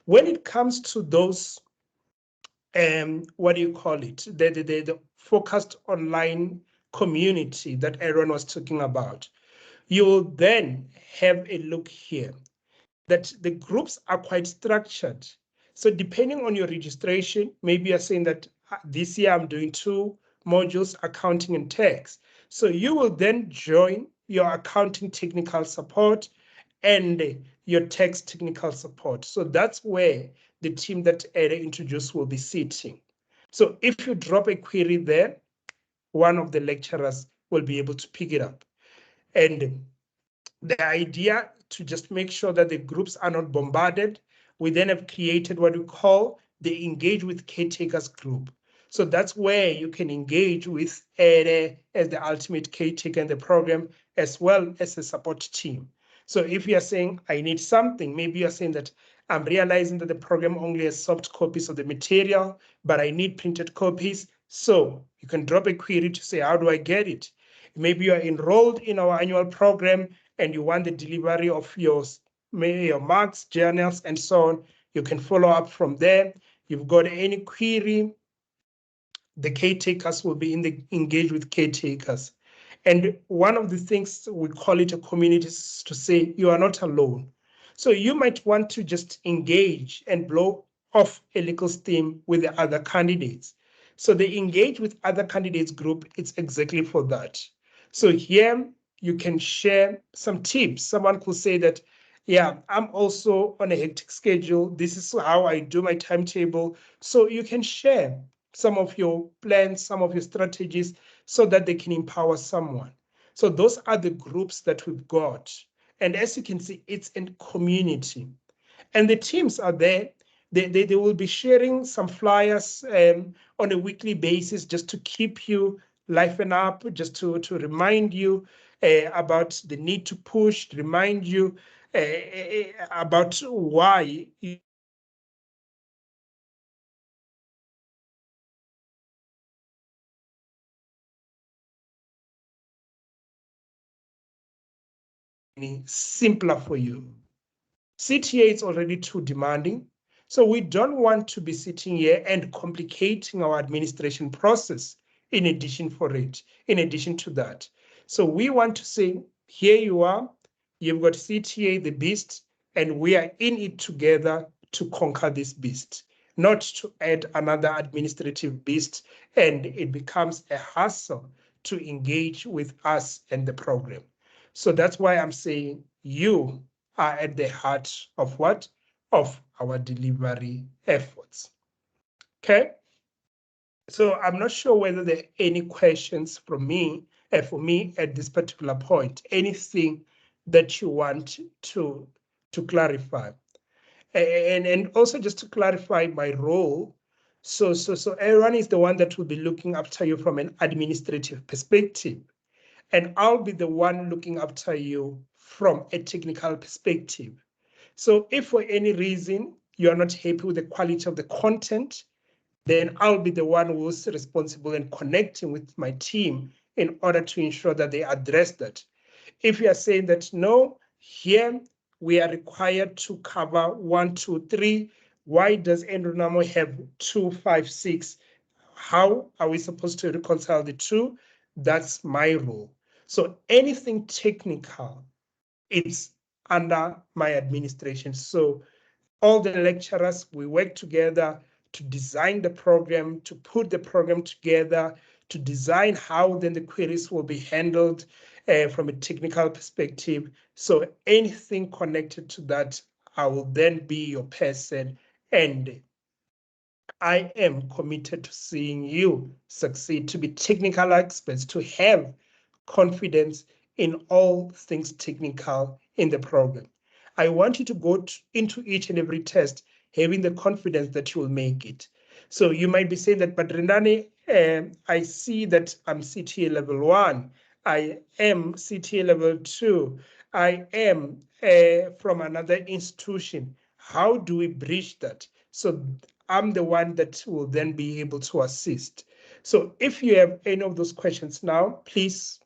When it comes to those, what do you call it? The focused online community that Aaron was talking about, you will then have a look here that the groups are quite structured. So depending on your registration, maybe you're saying that this year I'm doing 2 modules, accounting and tax. So you will then join your accounting technical support and your tax technical support. So that's where the team that Ada introduced will be sitting. So if you drop a query there, one of the lecturers will be able to pick it up. And the idea to just make sure that the groups are not bombarded, we then have created what we call the Engage with Caretakers group. So that's where you can engage with Ede as the ultimate caretaker in the program, as well as a support team. So if you are saying, I need something, maybe you're saying that I'm realizing that the program only has soft copies of the material, but I need printed copies. So you can drop a query to say, how do I get it? Maybe you are enrolled in our annual program and you want the delivery of your marks, journals, and so on. You can follow up from there. You've got any query, the caretakers will be in the engage with caretakers. And one of the things we call it a community is to say you are not alone. So you might want to just engage and blow off a little steam with the other candidates. So the engage with other candidates group, it's exactly for that. So here you can share some tips. Someone could say that, yeah, I'm also on a hectic schedule. This is how I do my timetable. So you can share some of your plans, some of your strategies, so that they can empower someone. So those are the groups that we've got. And as you can see, it's a community. And the teams are there. They will be sharing some flyers on a weekly basis just to keep you liven up, just to remind you about the need to push, remind you about why you simpler for you. CTA is already too demanding, so we don't want to be sitting here and complicating our administration process in addition to that. So we want to say, here you are, you've got CTA, the beast, and we are in it together to conquer this beast, not to add another administrative beast, and it becomes a hassle to engage with us and the program. So that's why I'm saying you are at the heart of what? Of our delivery efforts. Okay. So I'm not sure whether there are any questions from me, for me at this particular point, anything that you want to clarify. And also just to clarify my role, so Aaron is the one that will be looking after you from an administrative perspective, and I'll be the one looking after you from a technical perspective. So if for any reason you are not happy with the quality of the content, then I'll be the one who's responsible and connecting with my team in order to ensure that they address that. If you are saying that no, here we are required to cover 1, 2, 3, why does Endronamo have 2, 5, 6? How are we supposed to reconcile the two? That's my role. So anything technical, it's under my administration. So all the lecturers, we work together to design the program, to put the program together, to design how then the queries will be handled from a technical perspective. So anything connected to that, I will then be your person, and I am committed to seeing you succeed, to be technical experts, to have confidence in all things technical in the program. I want you to go into each and every test having the confidence that you will make it. So you might be saying that, but Rendani, I see that I'm CTA level 1, I am CTA level 2, I am from another institution. How do we bridge that? So I'm the one that will then be able to assist. So if you have any of those questions now, please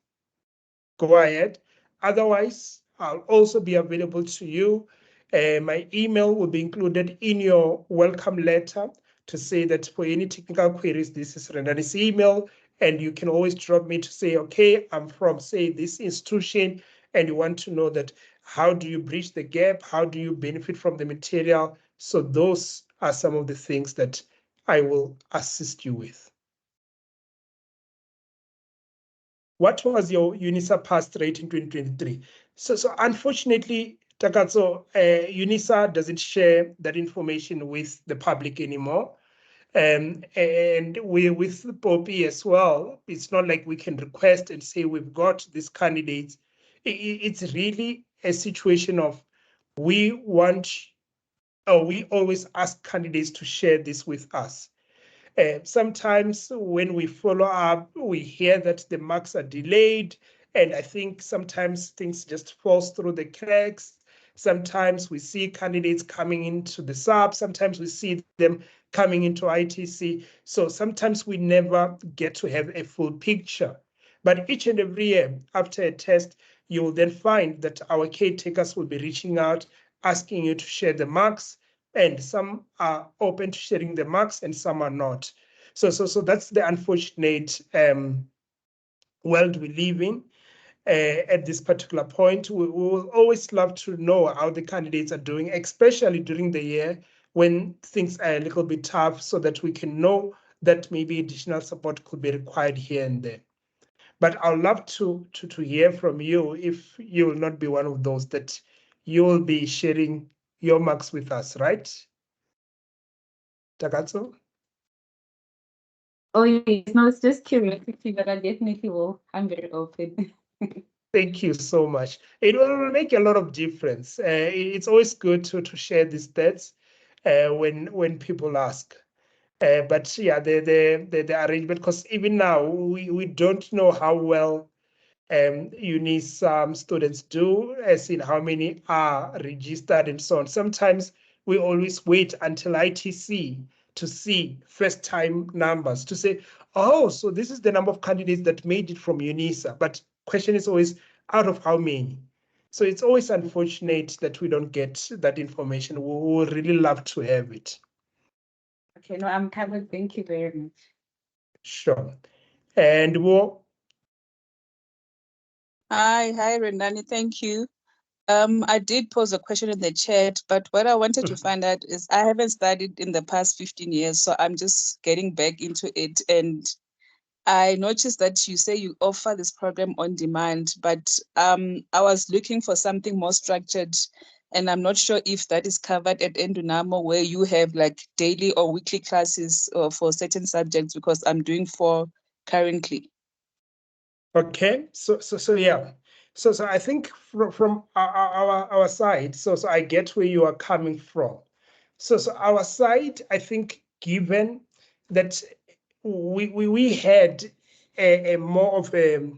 go ahead. Otherwise, I'll also be available to you. My email will be included in your welcome letter to say that for any technical queries, this is Rendani's email, and you can always drop me to say, okay, I'm from, say, this institution, and you want to know that how do you bridge the gap? How do you benefit from the material? So those are some of the things that I will assist you with. What was your UNISA pass rate in 2023? So unfortunately, Takatso, UNISA doesn't share that information with the public anymore. And we with Poppy as well, it's not like we can request and say we've got these candidates. It's really a situation of we want, or we always ask candidates to share this with us. Sometimes when we follow up, we hear that the marks are delayed, and I think sometimes things just falls through the cracks. Sometimes we see candidates coming into the sub, sometimes we see them coming into ITC. So sometimes we never get to have a full picture. But each and every year after a test, you will then find that our caretakers will be reaching out, asking you to share the marks, and some are open to sharing the marks and some are not. So that's the unfortunate world we live in. At this particular point, we will always love to know how the candidates are doing, especially during the year when things are a little bit tough, so that we can know that maybe additional support could be required here and there. But I'd love to hear from you if you will not be one of those that you will be sharing your marks with us, right? Takatso? Oh, yes, no, it's just curiosity, but I definitely will. I'm very open. Thank you so much. It will make a lot of difference. It's always good to share these stats when people ask. But yeah, the arrangement, because even now we don't know how well UNISA students do, as in how many are registered and so on. Sometimes we always wait until ITC to see first time numbers to say, oh, so this is the number of candidates that made it from UNISA. But question is always out of how many. So it's always unfortunate that we don't get that information. We would really love to have it. Okay, no, I'm covered. Thank you very much. Sure. And we'll Hi, Rendani. Thank you. I did pose a question in the chat, but what I wanted to find out is I haven't studied in the past 15 years, so I'm just getting back into it. And I noticed that you say you offer this program on demand, but I was looking for something more structured, and I'm not sure if that is covered at Endunamo, where you have like daily or weekly classes for certain subjects, because I'm doing 4 currently. Okay, so yeah, so I think from our side, so I get where you are coming from. So our side, I think, given that we had a more of a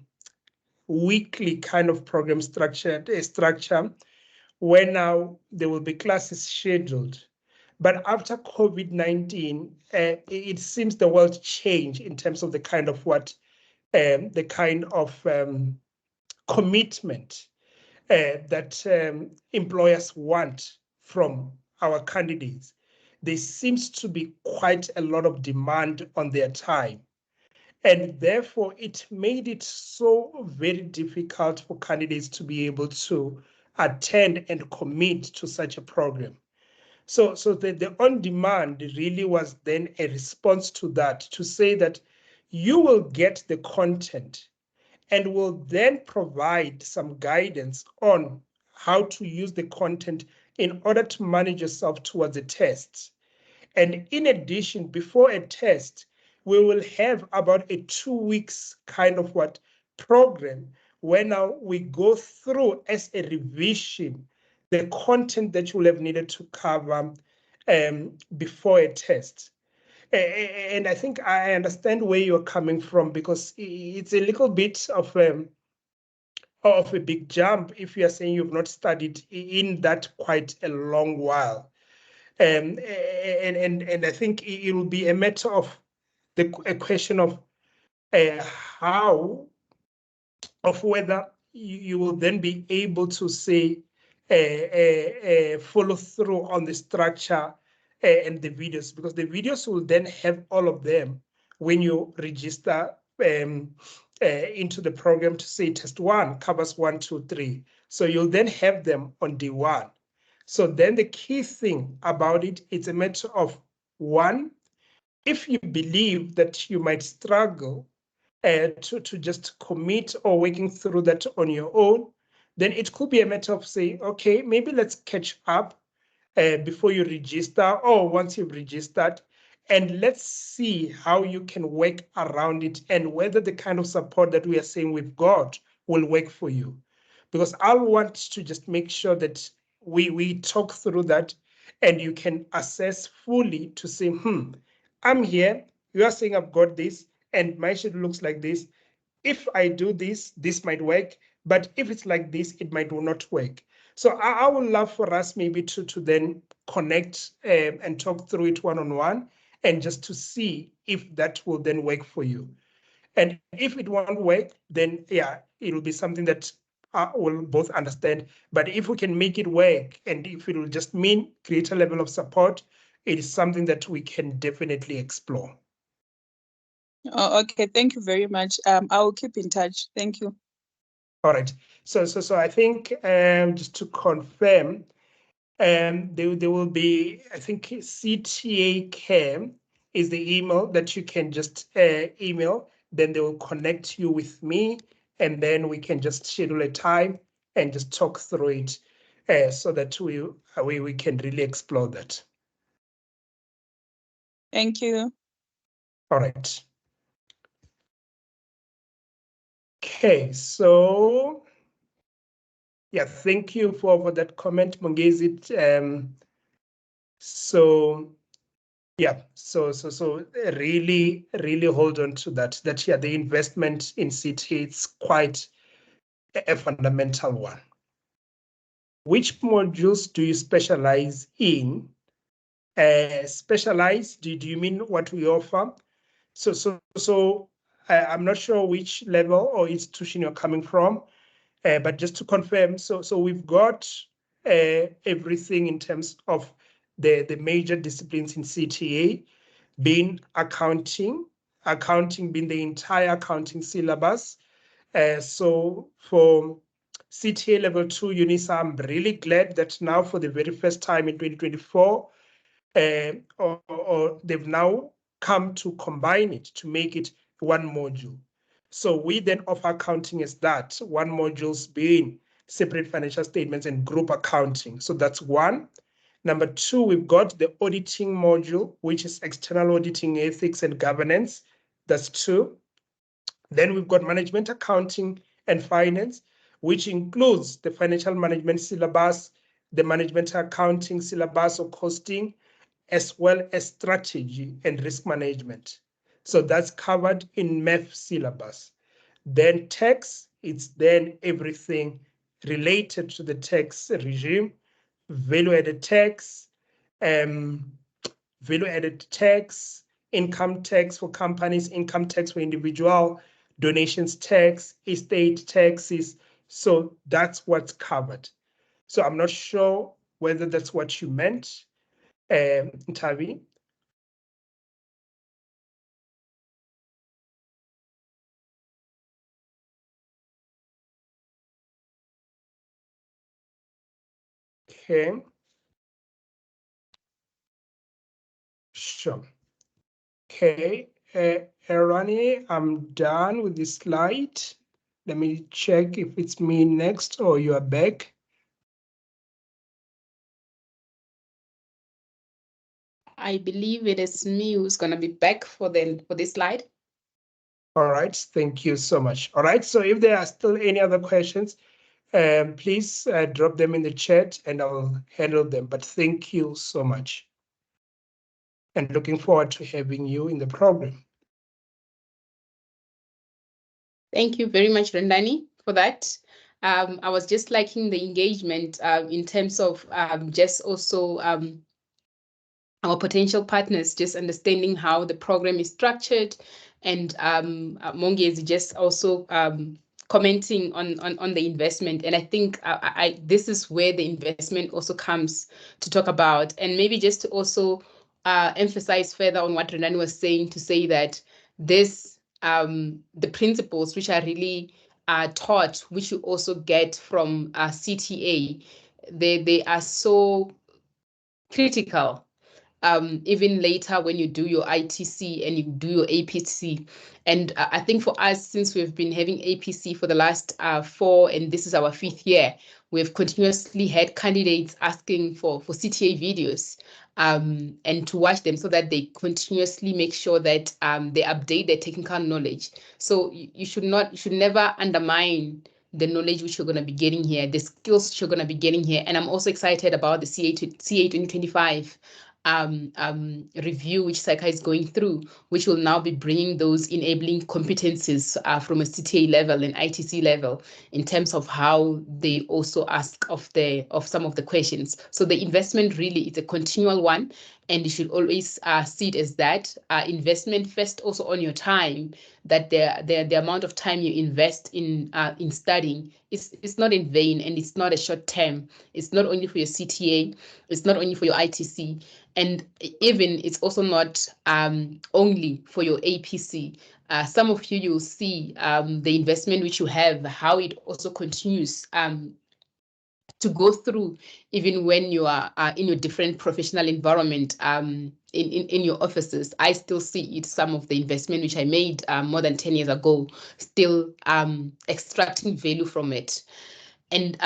weekly kind of program structure, where now there will be classes scheduled. But after COVID-19, it seems the world changed in terms of the kind of the kind of commitment that employers want from our candidates. There seems to be quite a lot of demand on their time. And therefore, it made it so very difficult for candidates to be able to attend and commit to such a program. So the on-demand really was then a response to that, to say that you will get the content and will then provide some guidance on how to use the content in order to manage yourself towards a test. And in addition, before a test, we will have about a 2 weeks kind of program where now we go through as a revision the content that you will have needed to cover before a test. And I think I understand where you're coming from, because it's a little bit of a big jump if you are saying you've not studied in that quite a long while. And I think it will be a matter of a question of how, of whether you will then be able to say follow through on the structure and the videos, because the videos will then have all of them when you register into the program to say test 1 covers 1, 2, 3. So you'll then have them on day 1. So then the key thing about it, it's a matter of, 1, if you believe that you might struggle to just commit or working through that on your own, then it could be a matter of saying, okay, maybe let's catch up before you register, or once you've registered, and let's see how you can work around it and whether the kind of support that we are saying we've got will work for you. Because I want to just make sure that we talk through that and you can assess fully to say, I'm here, you are saying I've got this, and my schedule looks like this. If I do this, this might work, but if it's like this, it might not work. So I would love for us maybe to then connect and talk through it one-on-one, and just to see if that will then work for you. And if it won't work, then yeah, it will be something that we'll both understand. But if we can make it work, and if it will just mean greater level of support, it is something that we can definitely explore. Oh, okay, thank you very much. I will keep in touch. Thank you. All right. So I think just to confirm, there will be, I think, CTA care is the email that you can just email. Then they will connect you with me, and then we can just schedule a time and just talk through it, so that we can really explore that. Thank you. All right. Okay, so yeah, thank you for that comment, Mongezi. So yeah, so really hold on to that. Yeah, the investment in CTA, it's quite a fundamental one. Which modules do you specialize in? Specialize? Do you mean what we offer? So I'm not sure which level or institution you're coming from, but just to confirm, so we've got everything in terms of the major disciplines in CTA, being accounting being the entire accounting syllabus. So for CTA level 2 UNISA, I'm really glad that now for the very first time in 2024, or they've now come to combine it to make it one module. So we then offer accounting as that, one modules being separate financial statements and group accounting. So that's one. Number 2, we've got the auditing module, which is external auditing, ethics, and governance. That's 2. Then we've got management accounting and finance, which includes the financial management syllabus, the management accounting syllabus or costing, as well as strategy and risk management. So that's covered in math syllabus. Then tax, it's then everything related to the tax regime, value-added tax, value-added tax, income tax for companies, income tax for individual, donations tax, estate taxes. So that's what's covered. So I'm not sure whether that's what you meant, Tavi. Okay. Sure. Okay, Rani, I'm done with this slide. Let me check if it's me next or you are back. I believe it is me who's going to be back for this slide. All right, thank you so much. All right, so if there are still any other questions, please drop them in the chat and I'll handle them. But thank you so much. And looking forward to having you in the program. Thank you very much, Rendani, for that. I was just liking the engagement in terms of just also our potential partners, just understanding how the program is structured. And Mongi is just also commenting on the investment. And I think this is where the investment also comes to talk about. And maybe just to also emphasize further on what Renani was saying, to say that this the principles which are really taught, which you also get from CTA, they are so critical. Even later when you do your ITC and you do your APC. And I think for us, since we've been having APC for the last 4, and this is our 5th year, we've continuously had candidates asking for CTA videos and to watch them so that they continuously make sure that they update their technical knowledge. So you should never undermine the knowledge which you're going to be getting here, the skills you're going to be getting here. And I'm also excited about the CA 2025 review which SAICA is going through, which will now be bringing those enabling competencies from a CTA level and ITC level in terms of how they also ask of some of the questions. So the investment really is a continual one, and you should always see it as that investment first, also on your time, that the amount of time you invest in studying is not in vain, and it's not a short term. It's not only for your CTA, it's not only for your ITC, and even it's also not only for your APC. Some of you'll see the investment which you have, how it also continues to go through even when you are in your different professional environment in your offices. I still see it, some of the investment which I made more than 10 years ago, still extracting value from it. And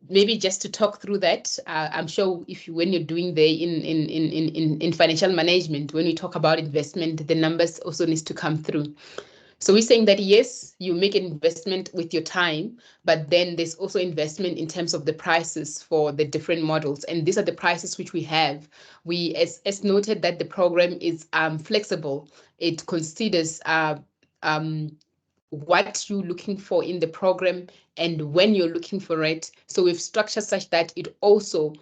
maybe just to talk through that, I'm sure when you're doing in financial management, when we talk about investment, the numbers also needs to come through. So we're saying that, yes, you make an investment with your time, but then there's also investment in terms of the prices for the different models. And these are the prices which we have. We, as noted, that the program is flexible. It considers what you're looking for in the program and when you're looking for it. So we've structured such that it also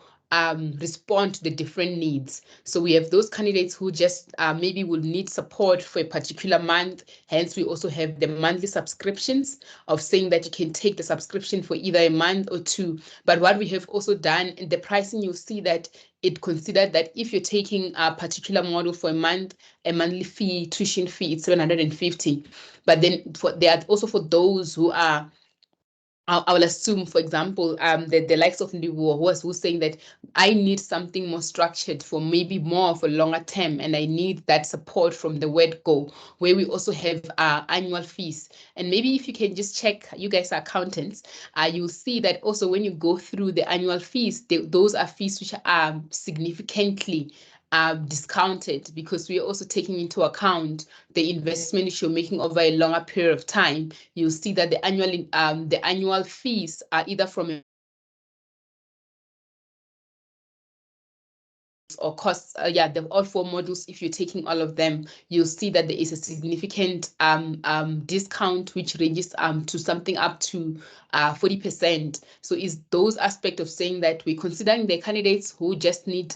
respond to the different needs. So we have those candidates who just maybe will need support for a particular month. Hence, we also have the monthly subscriptions of saying that you can take the subscription for either a month or 2. But what we have also done in the pricing, you'll see that it considered that if you're taking a particular model for a month, a monthly fee, tuition fee, it's 750. But then there are also for those who are, I will assume, for example, the likes of Ndiwo, who's saying that I need something more structured for maybe more of a longer term, and I need that support from the word go, where we also have annual fees. And maybe if you can just check, you guys are accountants, you'll see that also when you go through the annual fees, those are fees which are significantly discounted, because we are also taking into account the investment which you're making over a longer period of time. You'll see that the annual fees are either from or costs, all 4 modules, if you're taking all of them, you'll see that there is a significant discount, which ranges to something up to 40%. So is those aspects of saying that we're considering the candidates who just need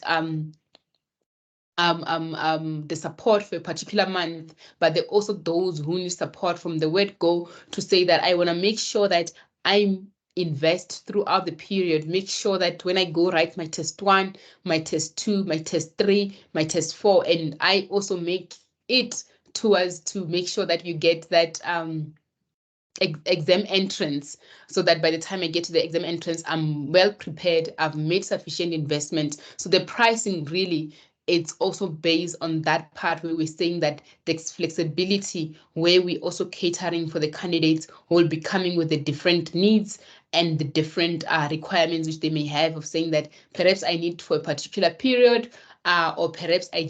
the support for a particular month, but there are also those who need support from the word go, to say that I want to make sure that I invest throughout the period, make sure that when I go write my test 1, my test 2, my test 3, my test 4, and I also make it towards to make sure that you get that exam entrance, so that by the time I get to the exam entrance, I'm well prepared, I've made sufficient investment. So the pricing really, it's also based on that part where we're saying that there's flexibility, where we also catering for the candidates who will be coming with the different needs and the different requirements which they may have, of saying that perhaps I need for a particular period, or perhaps I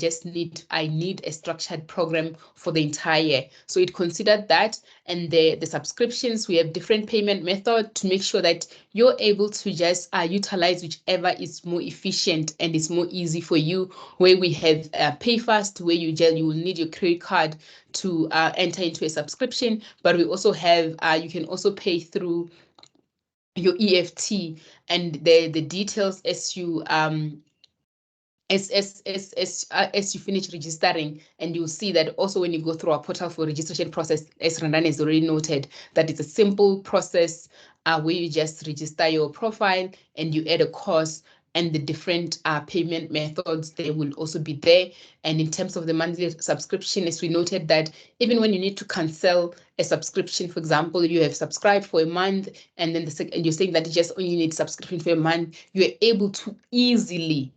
need a structured program for the entire year. So it considered that, and the subscriptions, we have different payment method to make sure that you're able to just utilize whichever is more efficient and is more easy for you, where we have pay fast, where you will need your credit card to enter into a subscription, but we also have you can also pay through your EFT, and the details as you as you finish registering, and you'll see that also when you go through our portal for registration process, as Randan has already noted, that it's a simple process where you just register your profile and you add a course, and the different payment methods, they will also be there. And in terms of the monthly subscription, as we noted that even when you need to cancel a subscription, for example, you have subscribed for a month, and then and you're saying that you just only need subscription for a month, you're able to easily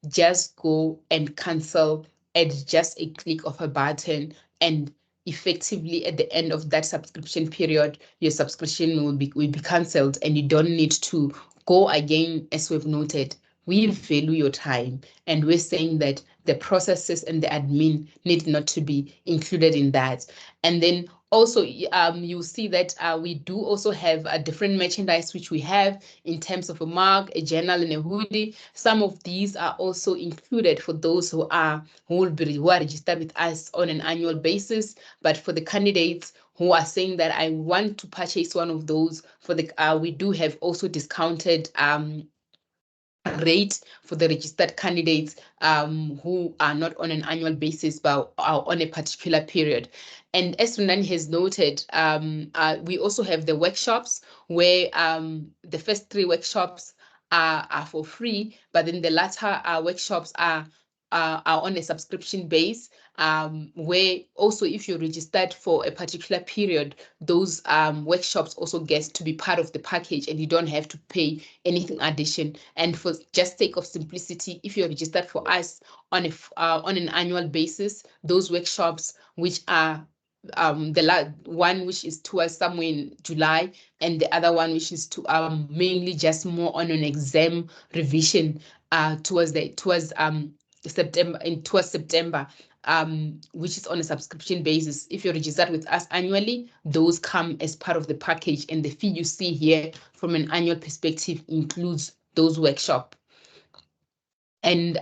just go and cancel at just a click of a button, and effectively at the end of that subscription period, your subscription will be cancelled, and you don't need to go again. As we've noted, we value your time, and we're saying that the processes and the admin need not to be included in that. And then also, you'll see that we do also have a different merchandise which we have in terms of a mug, a journal, and a hoodie. Some of these are also included for those who are registered with us on an annual basis. But for the candidates who are saying that I want to purchase one of those, for the we do have also discounted rate for the registered candidates who are not on an annual basis but are on a particular period. And as Runani has noted, we also have the workshops where the first 3 workshops are for free, but then the latter workshops are on a subscription base, where also if you're registered for a particular period, those workshops also get to be part of the package, and you don't have to pay anything addition. And for just sake of simplicity, if you're registered for us on an annual basis, those workshops, which are the one which is towards somewhere in July, and the other one which is to mainly just more on an exam revision towards September, which is on a subscription basis. If you're registered with us annually, those come as part of the package, and the fee you see here from an annual perspective includes those workshops. And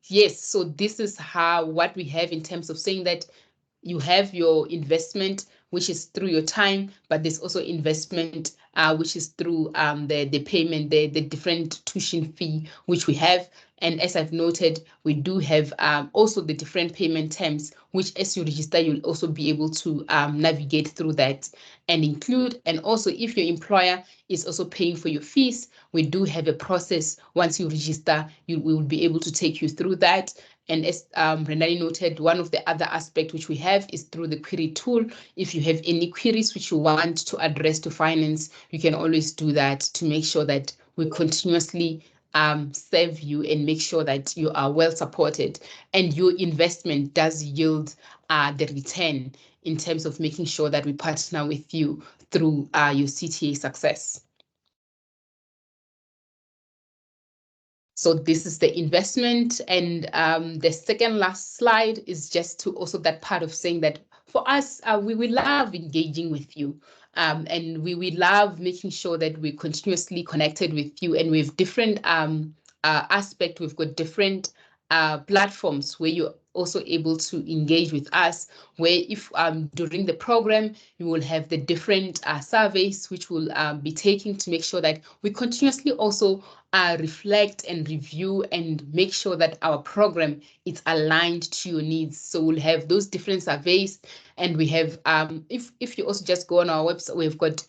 yes, so this is what we have in terms of saying that you have your investment, which is through your time, but there's also investment which is through the payment, the different tuition fee which we have. And as I've noted, we do have also the different payment terms, which as you register, you'll also be able to navigate through that and include. And also, if your employer is also paying for your fees, we do have a process. Once you register, we will be able to take you through that. And as Renani noted, one of the other aspects which we have is through the query tool. If you have any queries which you want to address to finance, you can always do that to make sure that we continuously serve you and make sure that you are well supported and your investment does yield the return in terms of making sure that we partner with you through your CTA success. So this is the investment. And the second last slide is just to also that part of saying that for us, we love engaging with you. And we love making sure that we're continuously connected with you, and we have different aspect, we've got different platforms where you're also able to engage with us, where if during the program, you will have the different surveys which we'll be taking to make sure that we continuously also reflect and review and make sure that our program is aligned to your needs. So we'll have those different surveys, and we have if you also just go on our website, we've got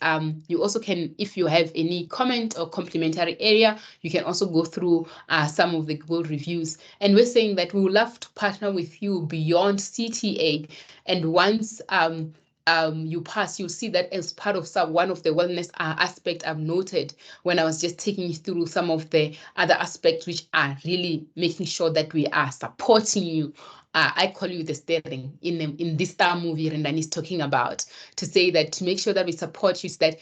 you also can, if you have any comment or complimentary area, you can also go through some of the Google reviews. And we're saying that we would love to partner with you beyond CTA. And once you pass, you'll see that as part of one of the wellness aspect I've noted when I was just taking you through some of the other aspects which are really making sure that we are supporting you. I call you the steering in this star movie Rendani is talking about, to say that to make sure that we support you, so that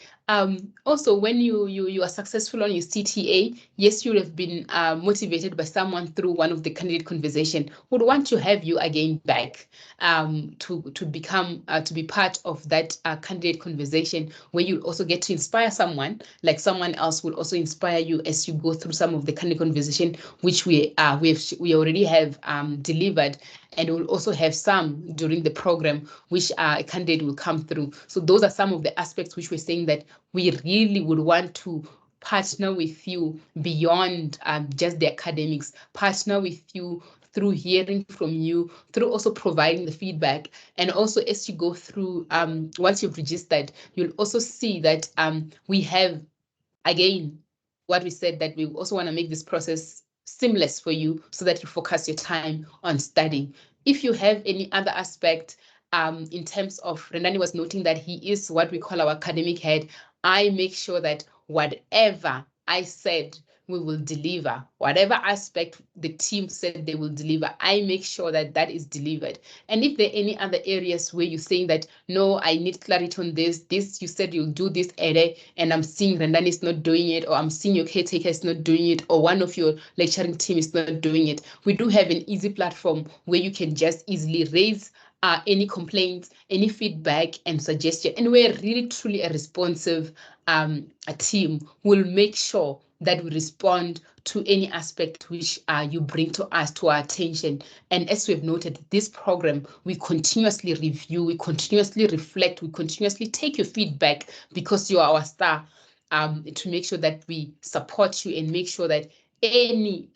also when you are successful on your CTA, yes, you would have been motivated by someone through one of the candidate conversation, would want to have you again back to become to be part of that candidate conversation, where you also get to inspire someone, like someone else will also inspire you as you go through some of the candidate conversation, which we already have delivered, and we'll also have some during the program which a candidate will come through. So those are some of the aspects which we're saying that we really would want to partner with you beyond just the academics, partner with you through hearing from you, through also providing the feedback. And also as you go through, once you've registered, you'll also see that we have, again, what we said, that we also want to make this process seamless for you so that you focus your time on studying. If you have any other aspect, in terms of, Rendani was noting that he is what we call our academic head, I make sure that whatever I said, we will deliver. Whatever aspect the team said they will deliver, I make sure that that is delivered. And if there are any other areas where you're saying that, no, I need clarity on this, you said you'll do this area, and I'm seeing Rendani is not doing it, or I'm seeing your caretaker is not doing it, or one of your lecturing team is not doing it, we do have an easy platform where you can just easily raise any complaints, any feedback and suggestion. And we're really truly a responsive a team. Will make sure that we respond to any aspect which you bring to us, to our attention. And as we've noted, this program, we continuously review, we continuously reflect, we continuously take your feedback, because you are our star, to make sure that we support you and make sure that any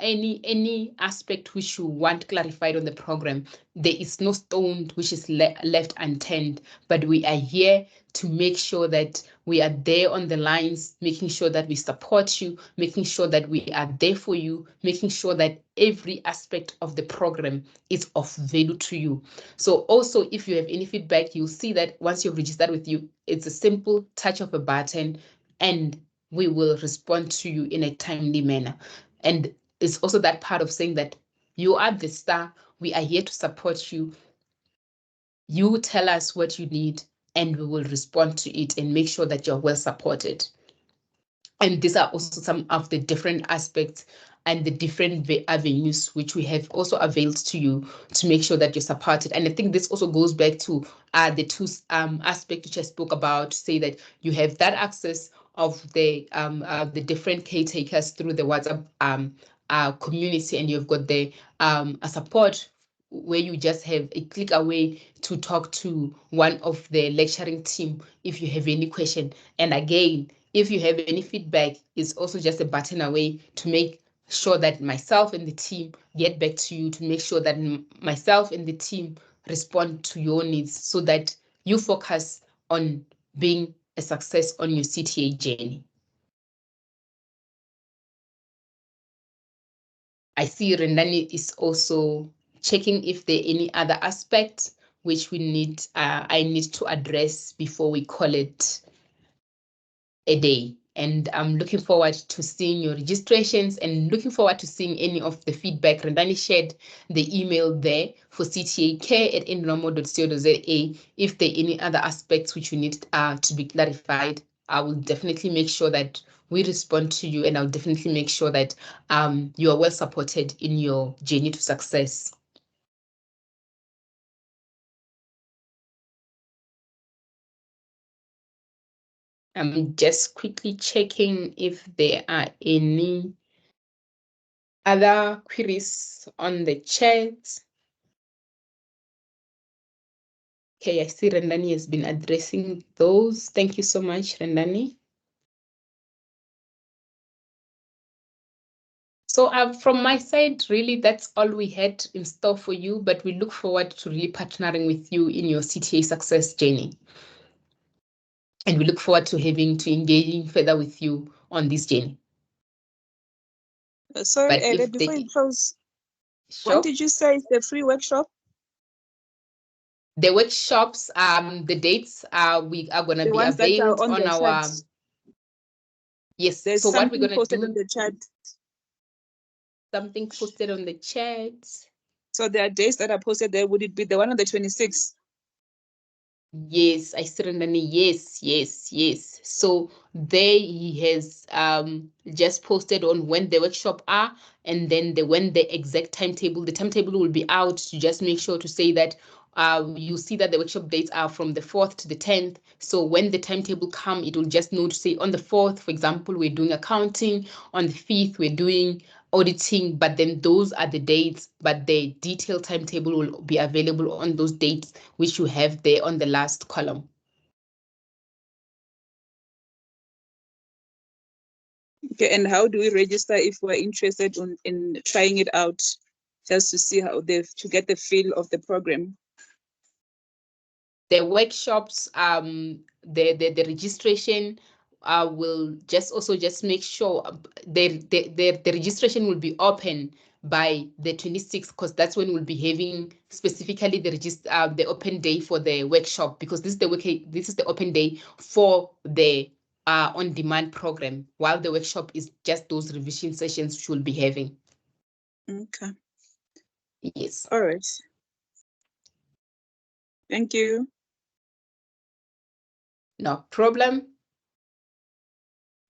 aspect which you want clarified on the program, there is no stone which is left unturned, but we are here to make sure that we are there on the lines, making sure that we support you, making sure that we are there for you, making sure that every aspect of the program is of value to you. So also, if you have any feedback, you'll see that once you've registered with you, it's a simple touch of a button, and we will respond to you in a timely manner. And it's also that part of saying that you are the star, we are here to support you. You tell us what you need, and we will respond to it and make sure that you're well supported. And these are also some of the different aspects and the different avenues which we have also availed to you to make sure that you're supported. And I think this also goes back to the two aspects which I spoke about, to say that you have that access of the different caretakers through the WhatsApp community, and you've got the a support where you just have a click away to talk to one of the lecturing team if you have any question. And again, if you have any feedback, it's also just a button away to make sure that myself and the team get back to you, to make sure that myself and the team respond to your needs, so that you focus on being a success on your CTA journey. I see Rendani is also checking if there are any other aspects which we need, I need to address before we call it a day. And I'm looking forward to seeing your registrations and looking forward to seeing any of the feedback. Rendani shared the email there for ctakare@innomo.co.za. If there are any other aspects which you need to be clarified, I will definitely make sure that we respond to you, and I'll definitely make sure that you are well supported in your journey to success. I'm just quickly checking if there are any Other queries on the chat? Okay, I see Rendani has been addressing those. Thank you so much, Rendani. So from my side, really, that's all we had in store for you, but we look forward to really partnering with you in your CTA success journey. And we look forward to engaging further with you on this journey. Sorry, But Ella, if before you close, sure. when did you say it's the free workshop? The workshops, the dates we are going to be ones that are availed on on the our chat. Yes. There's So what we're something going to posted do, on the chat. something posted on the chat. So there are dates that are posted there. Would it be the one on the 26th? Yes, I see Rendani. Yes. So there he has just posted on when the workshop are, and then when the exact timetable. The timetable will be out to just make sure to say that you see that the workshop dates are from the 4th to the 10th. So when the timetable come, it will just know to say on the 4th, for example, we're doing accounting. On the 5th, we're doing auditing, but then those are the dates, but the detailed timetable will be available on those dates, which you have there on the last column. Okay, and how do we register if we're interested in trying it out, just to see how to get the feel of the program? The workshops, the registration will just make sure the registration will be open by the 26th, because that's when we'll be having specifically the open day for the workshop, because this is the open day for the on-demand program, while the workshop is just those revision sessions which we'll be having. Okay. Yes. All right. Thank you. No problem.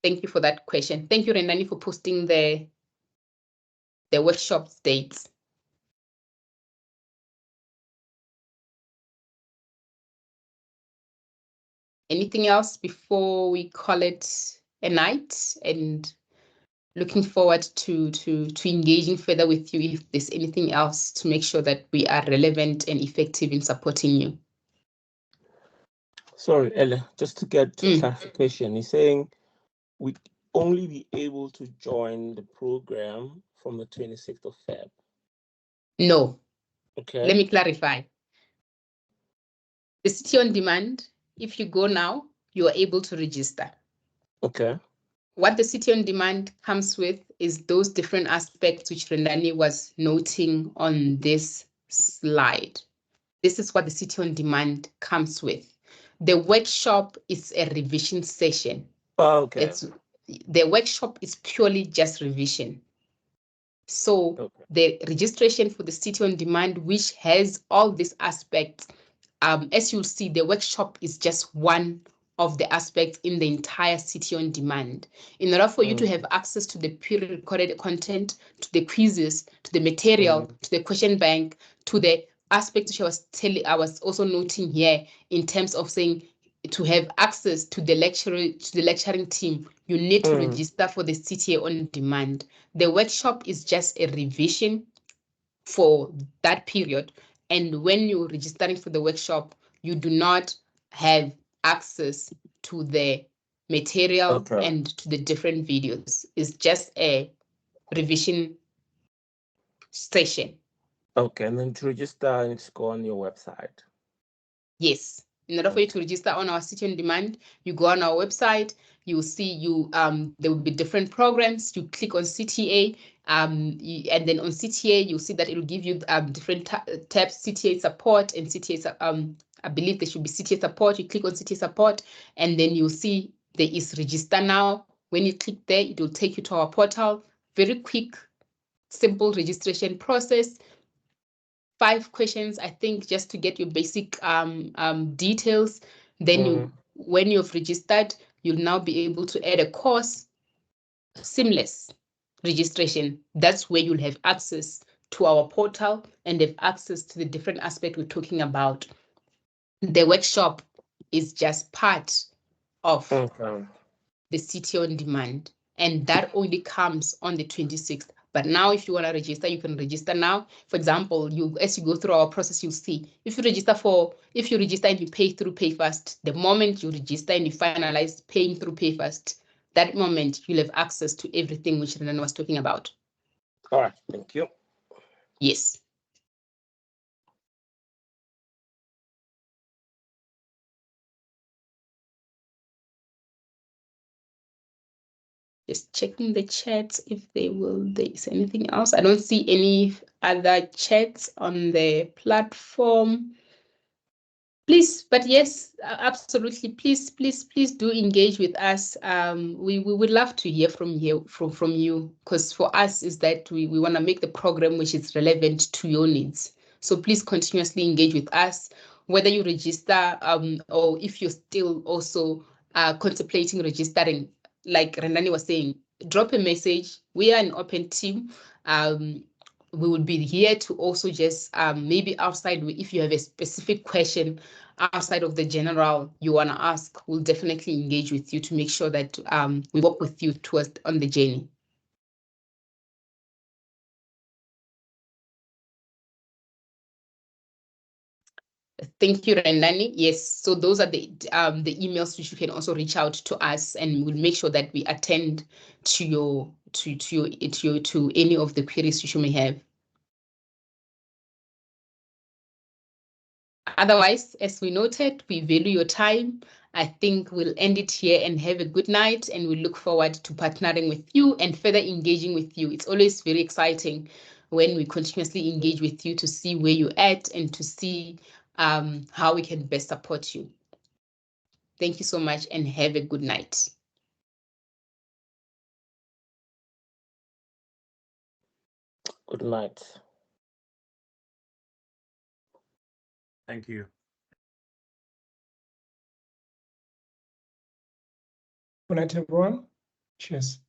Thank you for that question. Thank you, Rendani, for posting the workshop dates. Anything else before we call it a night? And looking forward to engaging further with you if there's anything else to make sure that we are relevant and effective in supporting you. Sorry, Ella, just to get clarification, he's saying we'd only be able to join the program from the 26th of Feb. No. Okay. Let me clarify. The City on Demand, if you go now, you are able to register. Okay. What the City on Demand comes with is those different aspects which Rendani was noting on this slide. This is what the City on Demand comes with. The workshop is a revision session. Okay. The workshop is purely just revision. So the registration for the City on Demand, which has all these aspects, as you'll see, the workshop is just one of the aspects in the entire City on Demand. In order for you to have access to the pre-recorded content, to the quizzes, to the material, to the question bank, to the aspects which I was also noting here in terms of saying to have access to the lecturing team, you need to register for the CTA on Demand. The workshop is just a revision for that period. And when you're registering for the workshop, you do not have access to the material and to the different videos. It's just a revision session. Okay, and then to register, I need to go on your website. Yes. In order for you to register on our City on Demand, you go on our website, you'll see there will be different programs. You click on CTA, and then on CTA, you'll see that it will give you different tabs, CTA support and CTA, I believe there should be CTA support. You click on CTA support, and then you'll see there is register now. When you click there, it will take you to our portal. Very quick, simple registration process. 5 questions, I think, just to get your basic details. Then when you've registered, you'll now be able to add a course. Seamless registration. That's where you'll have access to our portal and have access to the different aspects we're talking about. The workshop is just part of the City on Demand, and that only comes on the 26th. But now if you want to register, you can register now. For example, as you go through our process, you'll see if you register and you pay through PayFast, the moment you register and you finalize paying through PayFast, that moment you'll have access to everything which Renan was talking about. All right, thank you. Yes. Just checking the chats if there's anything else. I don't see any other chats on the platform. Please, but yes, absolutely. Please do engage with us. We would love to hear from you, because for us is that we want to make the program which is relevant to your needs. So please continuously engage with us, whether you register or if you're still also contemplating registering. Like Rendani was saying, drop a message. We are an open team. We will be here to also just maybe outside, if you have a specific question outside of the general you want to ask, we'll definitely engage with you to make sure that we work with you on the journey. Thank you, Rendani. Yes, so those are the emails which you can also reach out to us, and we'll make sure that we attend to your to any of the queries which you may have. Otherwise, as we noted, we value your time. I think we'll end it here and have a good night, and we look forward to partnering with you and further engaging with you. It's always very exciting when we continuously engage with you to see where you're at and to see how we can best support you. Thank you so much and have a good night. Good night. Thank you. Good night, everyone. Cheers.